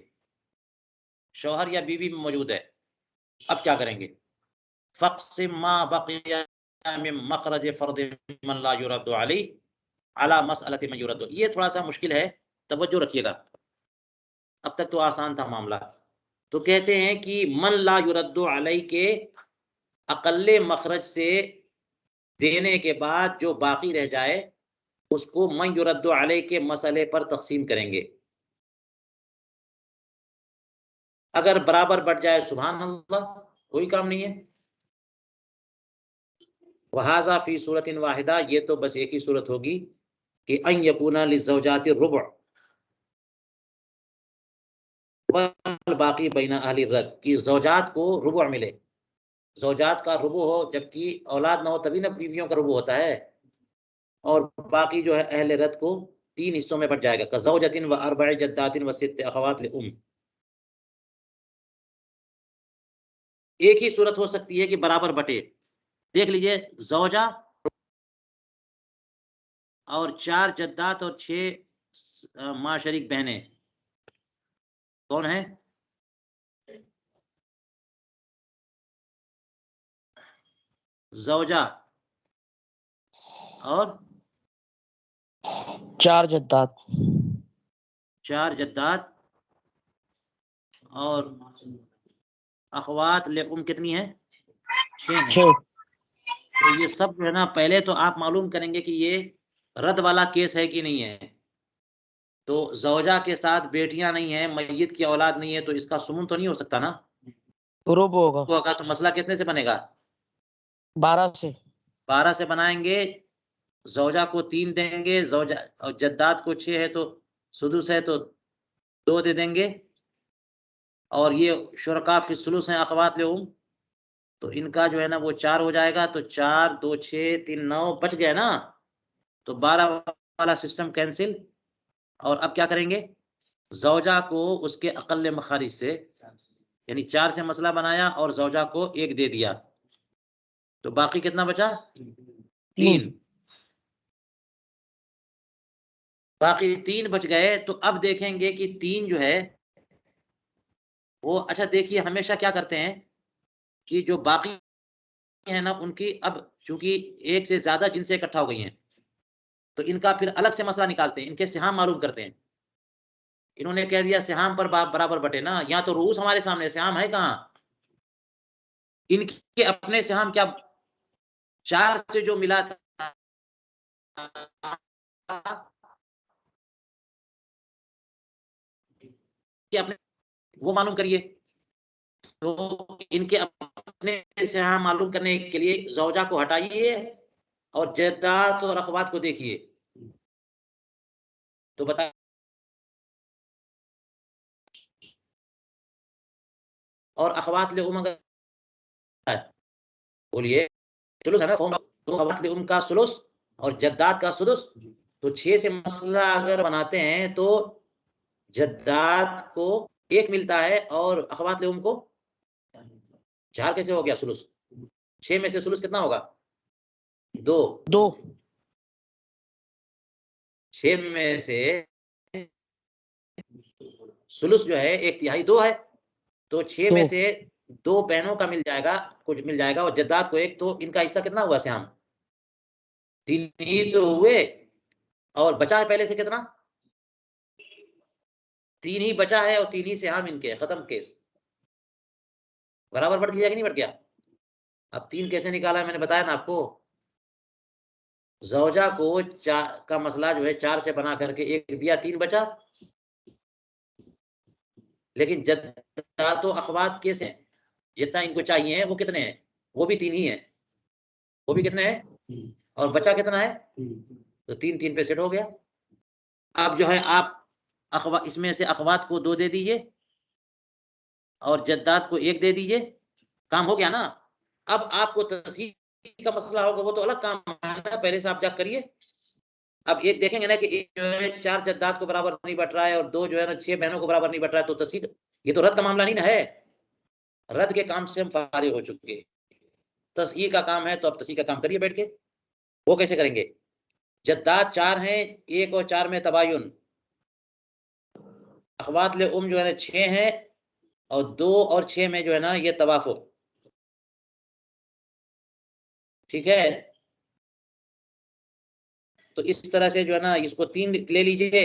शौहर या बीवी भी मौजूद है। अब क्या करेंगे, फ़क़सिम मा बक़िया मिन मख़रज फ़र्द मन ला युरद्दु अलैहि अला मसअलति मन युरद्दु। ये थोड़ा सा मुश्किल है, तवज्जो रखिएगा। अब तक तो आसान था मामला। तो कहते हैं कि मन ला युरद्दु अलैहि के अक़ल्ले मखरज से देने के बाद जो बाकी रह जाए उसको मन युरद्दु अलैहि के मसले पर तक़सीम करेंगे। अगर बराबर बढ़ जाए सुभान अल्लाह, कोई काम नहीं है। वहाजा फी सूरतिन वाहिदा, ये तो बस एक ही सूरत होगी कि अन यकूना लिज़ौजाति रुबु वल बाकी बैना अहली रद, की ज़ौजात को रुबु मिले, ज़ौजात का रुबु हो, जबकि औलाद ना हो तभी ना बीवियों का रुबु होता है, और बाकी जो है अहले रद को 3 हिस्सों में बट जाएगा। कज़ौजतिन व अर्बअ जद्दातिन व सित्त अखवात लिउम। एक ही सूरत हो सकती है कि बराबर बटे। देख लीजिए, ज़ौजा और 4 जद्दात और 6 माँ शरीक बहनें कौन है? ज़ौजा और 4 जद्दात, 4 जद्दात और अखवात लेकुम कितनी है? 6 है। 6। तो ये सब जो है ना, पहले तो आप मालूम करेंगे कि ये रद वाला केस है कि नहीं है। तो ज़ौजा के साथ बेटियां नहीं है, मय्यत की औलाद नहीं है, तो इसका सुमुन तो नहीं हो सकता ना। रुबु होगा तो मसला कितने से बनेगा? 12 से। 12 से बनाएंगे। ज़ौजा को 3 देंगे, ज़ौजा और जद्दात को 6 है, तो सुदुस है तो 2 दे देंगे, और ये शुरका फी सुलुस हैं अखवात लेहुम, तो इनका जो है ना वो 4 हो जाएगा। तो 4 2 6 3 9 बच गए ना। तो 12 वाला सिस्टम कैंसिल। और अब क्या करेंगे? ज़ौजा को उसके अक़ल मखारिज से, यानी 4 से मसला बनाया और ज़ौजा को 1 दे दिया, तो बाकी कितना बचा? 3। बाकी 3 बच गए। तो अब देखेंगे कि 3 जो है वो, अच्छा देखिए, हमेशा क्या करते हैं कि जो बाकी है ना, उनकी अब चूंकि एक से ज्यादा जिनसे इकट्ठा हो गई हैं, तो इनका फिर अलग से मसला निकालते हैं, इनके सिहाम मालूम करते हैं। इन्होंने कह दिया सिहाम पर बराबर बटे ना, यहाँ तो रूस हमारे सामने, सिहाम है कहाँ? इनके अपने सिहाम क्या 4 से जो मिला था कि अपने वो मालूम करिए। तो इनके अपने सिहाम मालूम करने के लिए ज़ौजा को हटाइए और जद्दात और अखवात को देखिए, तो बता और अखवात ले उम बोलिए, सुलुस है ना, तो अखवात ले उम का सुलुस और जद्दात का सुदुस। तो 6 से मसला अगर बनाते हैं तो जद्दात को 1 मिलता है और अखवात ले उम को 4 कैसे हो गया सुलुस? 6 में से सुलुस कितना होगा? 2। 2। 6 में से सुलुस जो है 1/3 2 है, तो 6 में 2। से 2 बहनों का मिल जाएगा, कुछ मिल जाएगा, और जद्दात को 1, तो इनका हिस्सा कितना हुआ श्याम? 3 ही तो हुए, और बचा है पहले से कितना? 3 ही बचा है, और 3 ही से हम इनके खत्म केस। बराबर बढ़ गया कि नहीं बढ़ गया? अब 3 कैसे निकाला है मैंने बताया ना आपको। ज़ौजा को 4 का मसला जो है 4 से बना करके 1 दिया, 3 बचा। लेकिन जद्दात तो अखवात कैसे हैं? जितना इनको चाहिए है वो कितने हैं? वो भी 3 ही है। वो भी कितने हैं? और बचा कितना है? तो 3 3 पे सेट हो गया। अब जो है आप इसमें से अखवात को 2 दे दीजिए और जद्दात को 1 दे दीजिए, काम हो गया ना। अब आपको तस्हीह का मसला होगा, वो तो अलग काम है ना, पहले से आप जाग करिए। अब एक देखेंगे ना कि एक जो है 4 जद्दात को बराबर नहीं बट रहा है और 2 जो है ना 6 बहनों को बराबर नहीं बट रहा है, तो तस्हीह, ये तो रद्द का मामला नहीं ना है। रद्द के काम से हम फारिग हो चुके हैं। तस्हीह का काम है, तो अब तस्हीह का काम करिए बैठ के। वो कैसे करेंगे? जद्दात 4 हैं, 1 और 4 में तबायुन, अखवात ले उम जो है ना 6 हैं, और 2 और 6 में जो है ना ये तवाफुक। ठीक है, तो इस तरह से जो है ना इसको 3 ले लीजिए,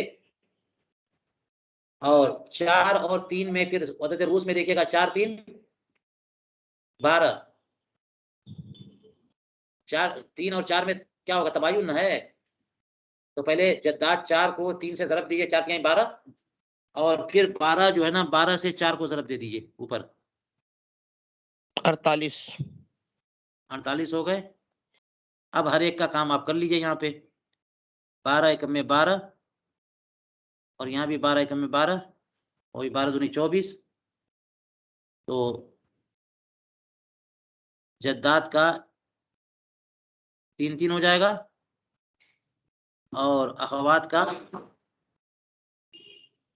और 4 और 3 में फिर वदत रूस में देखिएगा, 4 3 12, 4 3 और 4 में क्या होगा? तबायुन है। तो पहले जद्दात 4 को 3 से ज़रब दीजिए, 4 3 12, और फिर 12 जो है ना 12 से 4 को ज़रब दे दीजिए ऊपर, 48। 48 हो गए। अब हर एक का काम आप कर लीजिए। यहाँ पे 12 एकम में 12 और यहाँ भी 12 एकम में 12, वही 12 दूनी 24। तो जद्दात का 3 3 हो जाएगा और अखवात का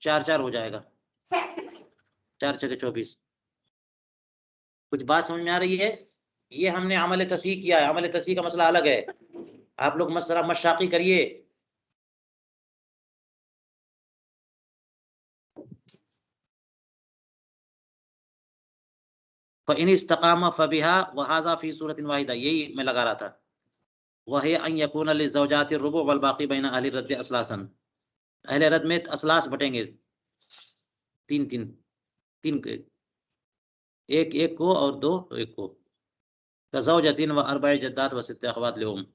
4 4 हो जाएगा। 4 6 24। कुछ बात समझ में आ रही है? ये हमने अमल तस्हीह किया है। अमल तस्हीह का मसला अलग है। आप लोग मसला मशाकी करिए। फ़इन इस्तक़ामा फ़बिहा व हाज़ा फ़ी सूरतिन वाहिदा, यही मैं लगा रहा था। वह अन यकून लिज़ौजाति रुबु वल बाक़ी बैन अहली रद्द असलासन, अहले रद्द में असलास बटेंगे 3 3 3 के, एक एक को और 2 एक को। ज़ौजतिन व अर्बअ जद्दात व सित्त अख़वात लिउम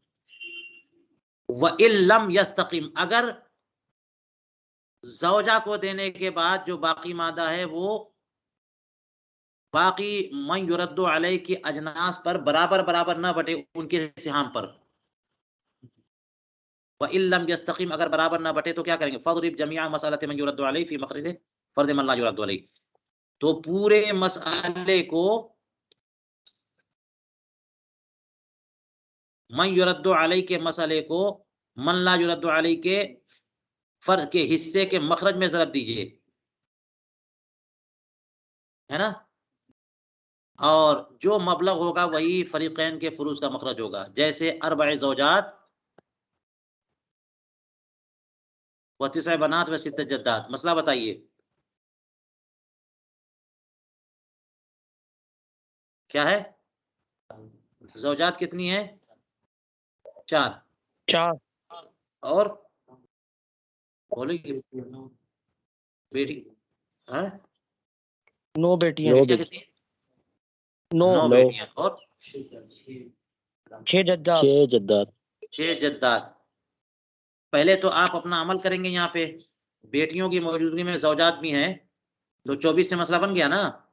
व इल्लम यस्तक़िम, अगर ज़ौजा को देने के बाद जो बाकी मादा है वो बाकी मन युरद्दु अलैहि की अजनास पर बराबर बराबर न बटे, उनके सिहाम पर। व इल्लम यस्तक़िम, अगर बराबर न बटे तो क्या करेंगे? फ़ज़रिब जमीअ मसअलत मन युरद्दु अलैहि फ़ी मख़रज फ़र्द मन ला युरद्दु अलैहि, तो पूरे मसले को मन युरद्दु अलैहि के मसले को मन ला युरद्दु अलैहि के फर्द के हिस्से के मखरज में ज़रब दीजिए, है ना? और जो मबलग होगा वही फरीक़ैन के फुरूज़ का मखरज होगा। जैसे अर्बअ ज़ौजात व तिस्अ बनात व सित्त जद्दात। मसला बताइए क्या है? ज़ौजात कितनी है? 4 4 और बोलिए बेटी है 9 बेटियां। 9 बेटियां बेटी, कितनी? 9 9 बेटियां और 6 जद्दात। 6 जद्दात। 6 जद्दात। पहले तो आप अपना अमल करेंगे। यहाँ पे बेटियों की मौजूदगी में ज़ौजात भी हैं, तो 24 से मसला बन गया ना।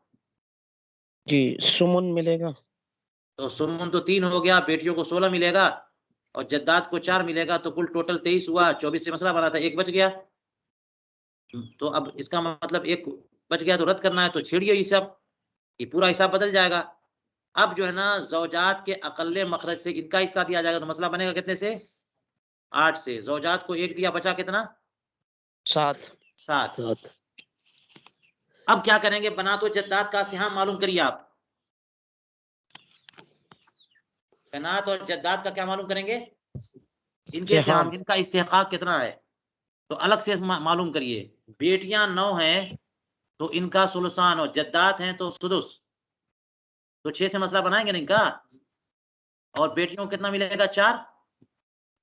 जी, सुमन मिलेगा। तो सुमन तो 3 हो गया, बेटियों को 16 मिलेगा और जद्दात को 4 मिलेगा, तो कुल टोटल 23 हुआ। 24 से मसला बना था, एक बच गया। तो अब इसका मतलब एक बच गया तो रद्द करना है, तो छेड़िए हिसाब, ये पूरा हिसाब बदल जाएगा। अब जो है ना ज़ौजात के अकल्ले मखरज से इनका हिस्सा दिया जाएगा, तो मसला बनेगा कितने से? 8 से। ज़ौजात को 1 दिया, बचा कितना? 7। 7। अब क्या करेंगे? बना तो जद्दात का सिहाम मालूम करिए आप। बनात और जद्दात का क्या मालूम करेंगे? इनके सिहाम, इनका इस्तेहकाक कितना है, तो अलग से मालूम करिए। बेटियां 9 हैं तो इनका सुलसान, और जद्दात हैं तो सुदुस, तो 6 से मसला बनाएंगे ना इनका। और बेटियों को कितना मिलेगा? 4।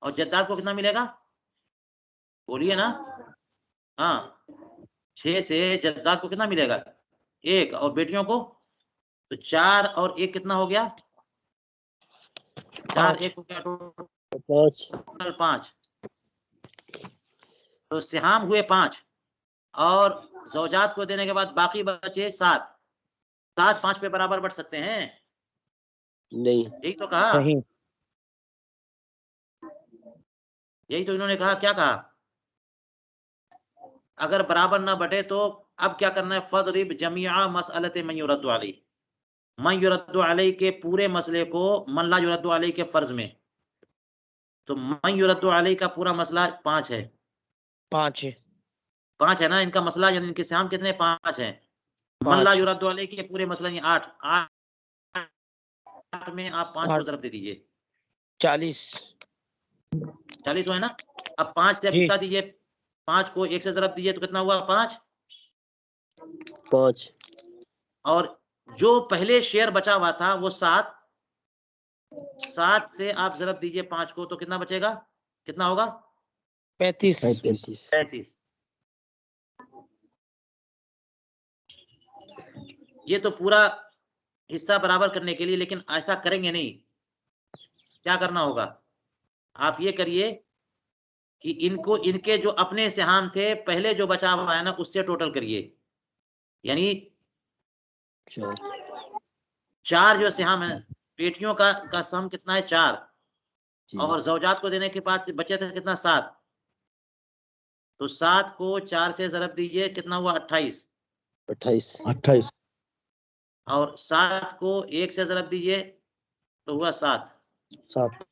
और जद्दात को कितना मिलेगा? बोलिए ना। हाँ, 6 से जद्दात को कितना मिलेगा? 1। और बेटियों को तो 4 और 1 कितना हो गया? 4 1 हो गया, टोटल 5। तो सिहाम हुए 5 और ज़ौजात को देने के बाद बाकी बचे 7। 7 5 पे बराबर बढ़ सकते हैं? नहीं, यही तो कहा। नहीं। यही तो इन्होंने कहा। क्या कहा? अगर बराबर ना बटे तो अब क्या करना है? फ़ज़रिब जमीअ मसअलत मन युरद्दु अलैहि, मन युरद्दु अलैहि के पूरे मसले को मन ला युरद्दु अलैहि के फर्ज में। तो मन युरद्दु अलैहि का पूरा मसला 5 है। 5 है। 5 है ना इनका मसला, यानी इनके सिहाम कितने? 5 हैं। मन ला 5 युरद्दु अलैहि के पूरे मसला 8 8 में आप 5 को 8 ज़रब दे दीजिए, 40। 40 हुआ है ना। अब 5 से अब जी। हिस्सा दीजिए, 5 को 1 से ज़रब दीजिए तो कितना हुआ? 5। 5। और जो पहले शेयर बचा हुआ था वो 7। 7 से आप ज़रब दीजिए 5 को, तो कितना बचेगा? कितना होगा? 35। 35। ये तो पूरा हिस्सा बराबर करने के लिए, लेकिन ऐसा करेंगे नहीं। क्या करना होगा? आप ये करिए कि इनको, इनके जो अपने सिहाम थे पहले जो बचा हुआ है ना, उससे टोटल करिए। यानी 4 जो सिहाम है, बेटियों का सम कितना है? 4। जी। और जौजात को देने के बाद बचे थे कितना 7, तो 7 को 4 से ज़रब दीजिए कितना हुआ 28, 28 और 7 को 1 से ज़रब दीजिए तो हुआ 7। 7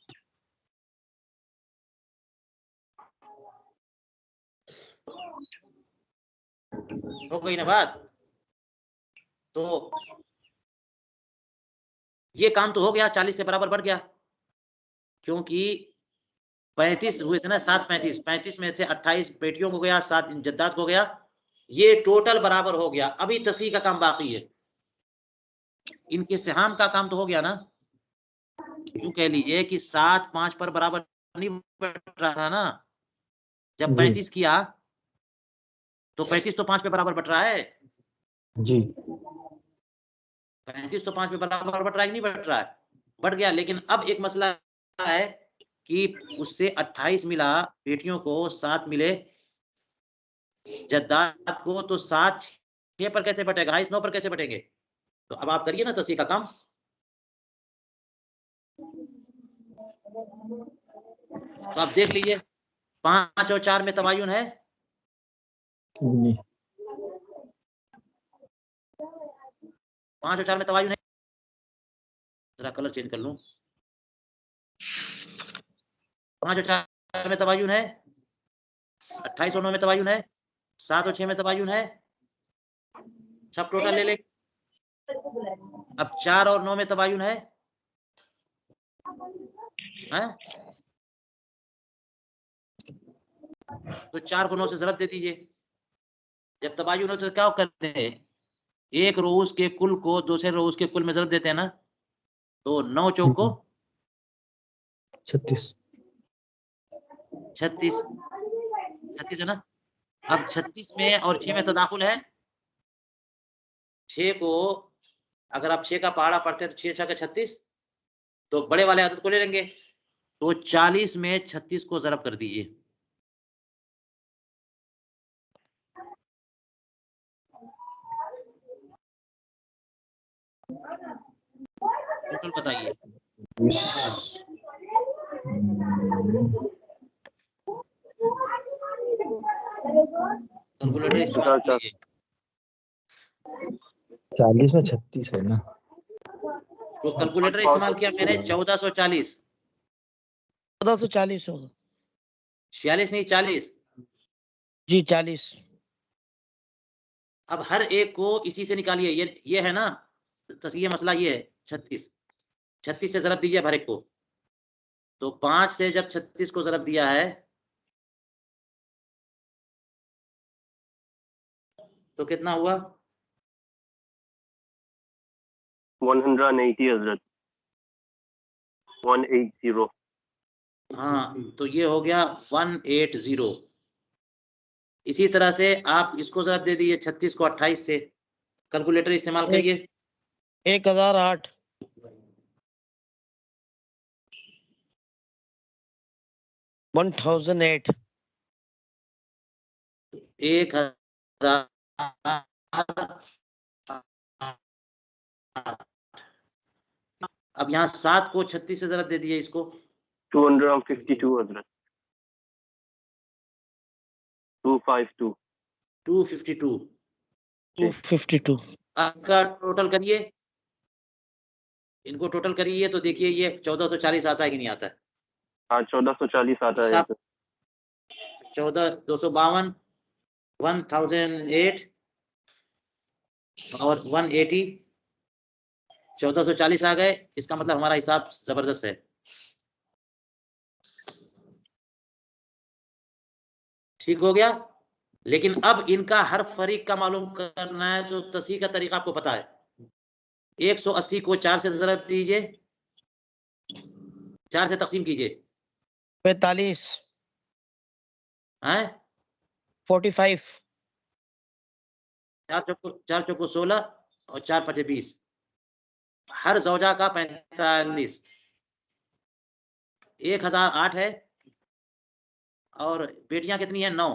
हो गई ना बात? तो ये काम तो हो गया, 40 से बराबर बढ़ गया, क्योंकि 35 हुए थे ना, 7 35, 35 में से 28 बेटियों को गया, 7 जद्दात को गया, ये टोटल बराबर हो गया। अभी तसी का काम बाकी है। इनके सिहाम का काम तो हो गया ना। यूं कह लीजिए कि 7 5 पर बराबर नहीं बढ़ रहा था ना, जब 35 किया तो 35 तो 5 पे बराबर बढ़ रहा है। जी 35 तो 5 पे बराबर बढ़ रहा है कि नहीं बढ़ रहा है? बढ़ गया। लेकिन अब एक मसला है कि उससे 28 मिला बेटियों को, 7 मिले जद्दात को, तो 7 6 पर कैसे बटेगा? 9 पर कैसे बटेंगे? तो अब आप करिए ना तसी का काम। तो आप देख लीजिए 5 और 4 में तबायुन है? नहीं 5 और 4 में तबायुन है? जरा कलर चेंज कर लूं। 5 और 4 में तबायुन है, 28 और 9 में तबायुन है, 7 और 6 में तबायुन है, सब टोटल ले ले। अब 4 और 9 में तबायुन है, हैं? तो 4 को 9 से ज़रब दे दीजिए। जब तबायुन हो तो क्या करते हैं, एक रोऊस के कुल को दूसरे रोऊस के कुल में ज़रब देते हैं ना, तो 9 चौको 36 36, 36 है ना। अब 36 में और 6 में तदाखुल है। 6 को अगर आप 6 का पहाड़ा पढ़ते हैं तो 6 6 36, तो बड़े वाले आदत को ले लेंगे, तो 40 में 36 को ज़रब कर दीजिए। टोटल बताइए। कैलकुलेटर इस्तेमाल कीजिए। 40 में 36 है ना। तो कैलकुलेटर इस्तेमाल किया मैंने 1440, 1440 होगा। 46 नहीं 40। जी 40। अब हर एक को इसी से निकालिए। ये है ना तस्कीय मसला, ये है 36, 36 से ज़रब दीजिए हर एक को, तो 5 से जब 36 को ज़रब दिया है तो कितना हुआ? 180 हजरत, 180। हाँ, तो ये हो गया 180। इसी तरह से आप इसको ज़रब दे दीजिए 36 को 28 से। कैलकुलेटर इस्तेमाल करिए। 1008। 1008। 1000। अब यहाँ 7 को 36 से ज़रब दे दीजिए इसको। 252 हजरत, 252। 252। 252। आपका टोटल करिए, इनको टोटल करिए तो देखिए ये 1440 आता है कि नहीं आता है? हाँ 1440 आता है। 14 252, 1008 और 180, 1440 आ गए। इसका मतलब हमारा हिसाब जबरदस्त है। ठीक हो गया। लेकिन अब इनका हर फरीक का मालूम करना है, तो तसी का तरीका आपको पता है। 180 को 4 से ज़रब दीजिए, 4 से तकसीम कीजिए, 45। हैं? 45। 4 चौको 16 और 4 5 20, हर जौजा का 45। 1008 है और बेटियां कितनी है? 9।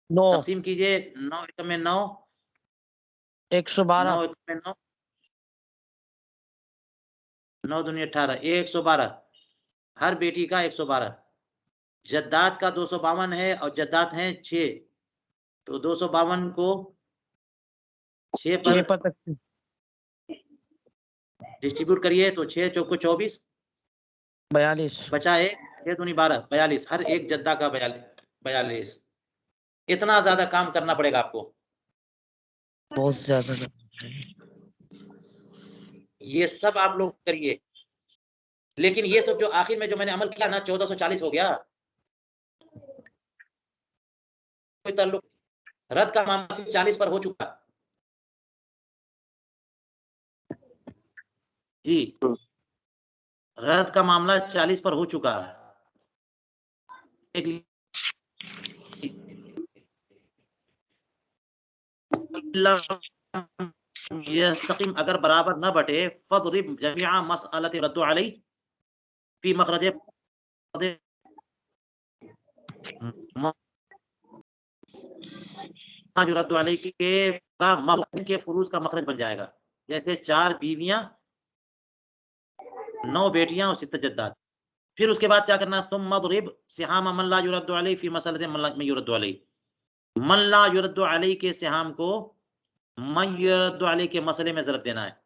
9। तकसीम कीजिए, 9 एकम में 9, 112। 9 एकम में 9, 9 दूनी 18, 112। हर बेटी का 112, जद्दात का 252 है और जद्दात हैं 6, तो 252 को 6 पर 6 पर डिस्ट्रीब्यूट करिए तो 6 चौको 24, 42। बचा है 6 दूनी 12, 42, हर एक जद्दा का 42। इतना ज्यादा काम करना पड़ेगा आपको, बहुत ज्यादा। ये सब आप लोग करिए। लेकिन ये सब जो आखिर में जो मैंने अमल किया ना 1440 हो गया, कोई ताल्लुक, रद्द का मामला सिर्फ 40 पर हो चुका जी, रद्द का मामला 40 पर हो चुका है। यस्तकीम अगर बराबर न बटे, फदरिब जमीआ मसअलत रद्दु अलैहि फी मखरज रद्दु अलैहि के फुरूज का मखरज बन जाएगा। जैसे 4 बीवियां, 9 बेटियां और 6 जद्दात। फिर उसके बाद क्या करना, तुम मदरिब सिहाम मन ला युरद्दु अलैहि फी मसअलत मन युरद्दु अलैहि, मन ला युरद्दु अलैहि के सिहाम को मन युरद्दु अलैहि के मसले में ज़रब देना है।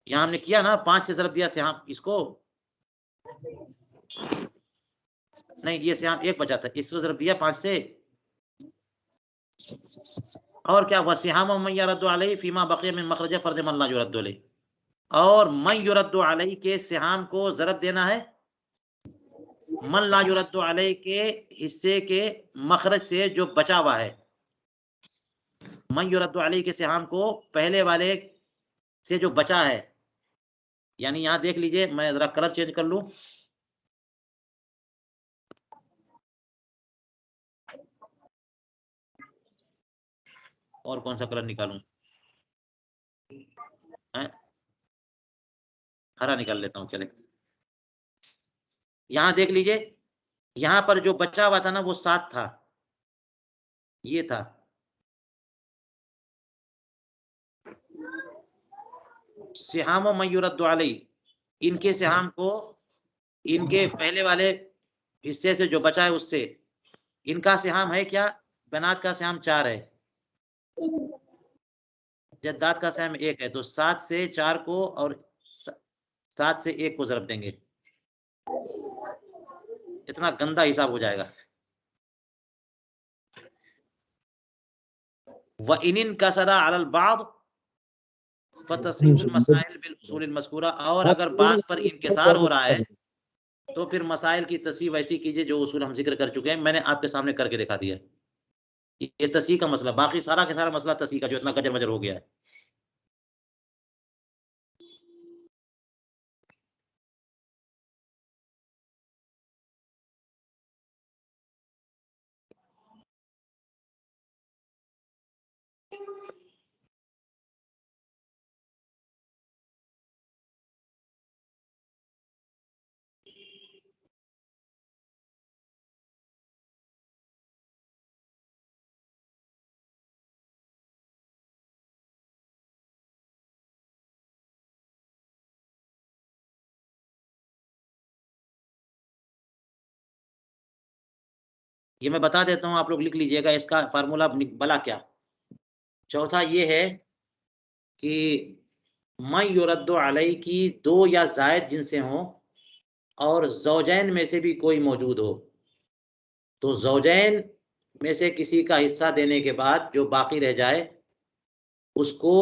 यहाँ हमने किया ना, 5 से ज़रब दिया सिहाम, इसको नहीं, ये सिहाम 1 बचा था, इसको ज़रब दिया 5 से, और क्या हुआ, सिहाम मन युरद्दु अलैहि फीमा बक़िया मिन मखरज फर्द मन ला युरद्दु अलैहि, और मन युरद्दु अलैहि के सिहाम को ज़रब देना है मन ला युरद्दु अलैहि के हिस्से के मखरज से जो बचा हुआ है। मन युरद्दु अलैहि के सिहाम को पहले वाले से जो बचा है, यानी यहाँ देख लीजिए, मैं जरा कलर चेंज कर लूं, और कौन सा कलर निकालूं, हरा निकाल लेता हूं, चले। यहाँ देख लीजिए, यहाँ पर जो बचा हुआ था ना वो 7 था, ये था, सिहाम मन युरद्दु अलैहि, इनके सिहाम को इनके पहले वाले हिस्से से जो बचा है उससे, इनका सिहाम है क्या, बनात का सिहाम 4 है, जद्दात का सिहाम 1 है, तो 7 से 4 को और 7 से 1 को ज़रब देंगे, इतना गंदा हिसाब हो जाएगा। व इनिन कसरा अलल बाद फतस्रीहुल मसाइल बिल उसूल मज़कूरा, और अगर बास पर इंकिसार हो रहा है तो फिर मसाइल की तस्हीह वैसी कीजिए जो उसूल हम जिक्र कर चुके हैं, मैंने आपके सामने करके दिखा दिया। ये तस्हीह का मसला, बाकी सारा का सारा मसला तस्हीह का जो इतना गजर मजर हो गया है। ये मैं बता देता हूँ, आप लोग लिख लीजिएगा इसका फार्मूला भला क्या। चौथा ये है कि मन युरद्दु अलैहि की 2 या ज़ायद जिनसे हों और ज़ौजैन में से भी कोई मौजूद हो, तो ज़ौजैन में से किसी का हिस्सा देने के बाद जो बाकी रह जाए उसको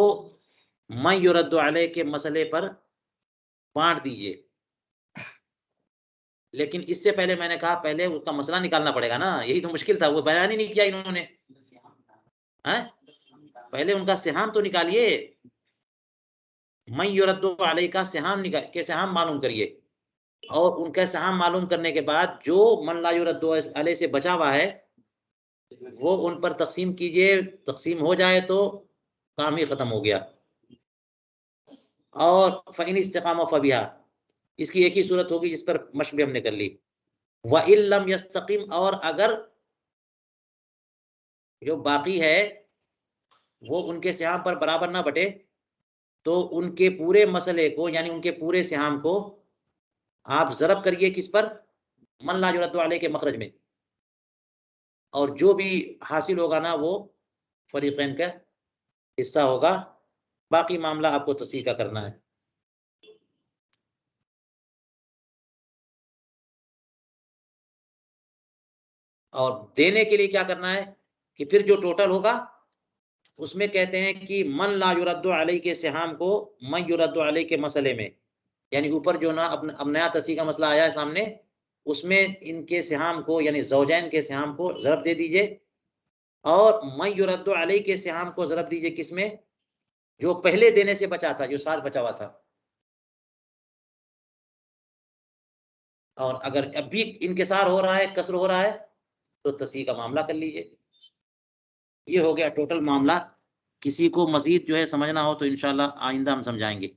मन युरद्दु अलैहि के मसले पर बांट दीजिए। लेकिन इससे पहले मैंने कहा पहले उसका मसला निकालना पड़ेगा ना, यही तो मुश्किल था, वो बयान ही नहीं किया इन्होंने। हैं, पहले उनका सिहाम तो निकालिए, मन युरद्दु अलैहि का सिहाम निकाल के सिहाम मालूम करिए, और उनका सिहाम मालूम करने के बाद जो मन ला युरद्दु अलैहि से बचा हुआ है वो उन पर तकसीम कीजिए, तकसीम हो जाए तो काम ही खत्म हो गया। और फ़इन इस्तिक़ामा फ़बिहा, इसकी एक ही सूरत होगी जिस पर मश्क भी हमने कर ली। व इल्लम यस्तकीम, और अगर जो बाकी है वो उनके सिहाम पर बराबर ना बटे तो उनके पूरे मसले को, यानी उनके पूरे सिहाम को आप ज़रब करिए किस पर, मन ला युरद्दु अलैहि के मखरज में, और जो भी हासिल होगा ना वो फरीक़ैन का हिस्सा होगा। बाकी मामला आपको तस्हीह का करना है। और देने के लिए क्या करना है कि फिर जो टोटल होगा उसमें कहते हैं कि मन ला युरद्दु अलैहि के सिहाम को मन युरद्दु अलैहि के मसले में, यानी ऊपर जो ना अब नया तस्हीह का मसला आया है सामने, उसमें इनके सिहाम को यानी ज़ौजैन के सिहाम को ज़रब दे दीजिए, और मन युरद्दु अलैहि के सिहाम को ज़रब दीजिए किसमें, जो पहले देने से बचा था, जो साथ बचा हुआ था। और अगर अब भी इनकिसार हो रहा है, कसर हो रहा है, तो तस्हीह का मामला कर लीजिए। ये हो गया टोटल मामला। किसी को मज़ीद जो है समझना हो तो इंशाअल्लाह आइंदा हम समझाएंगे।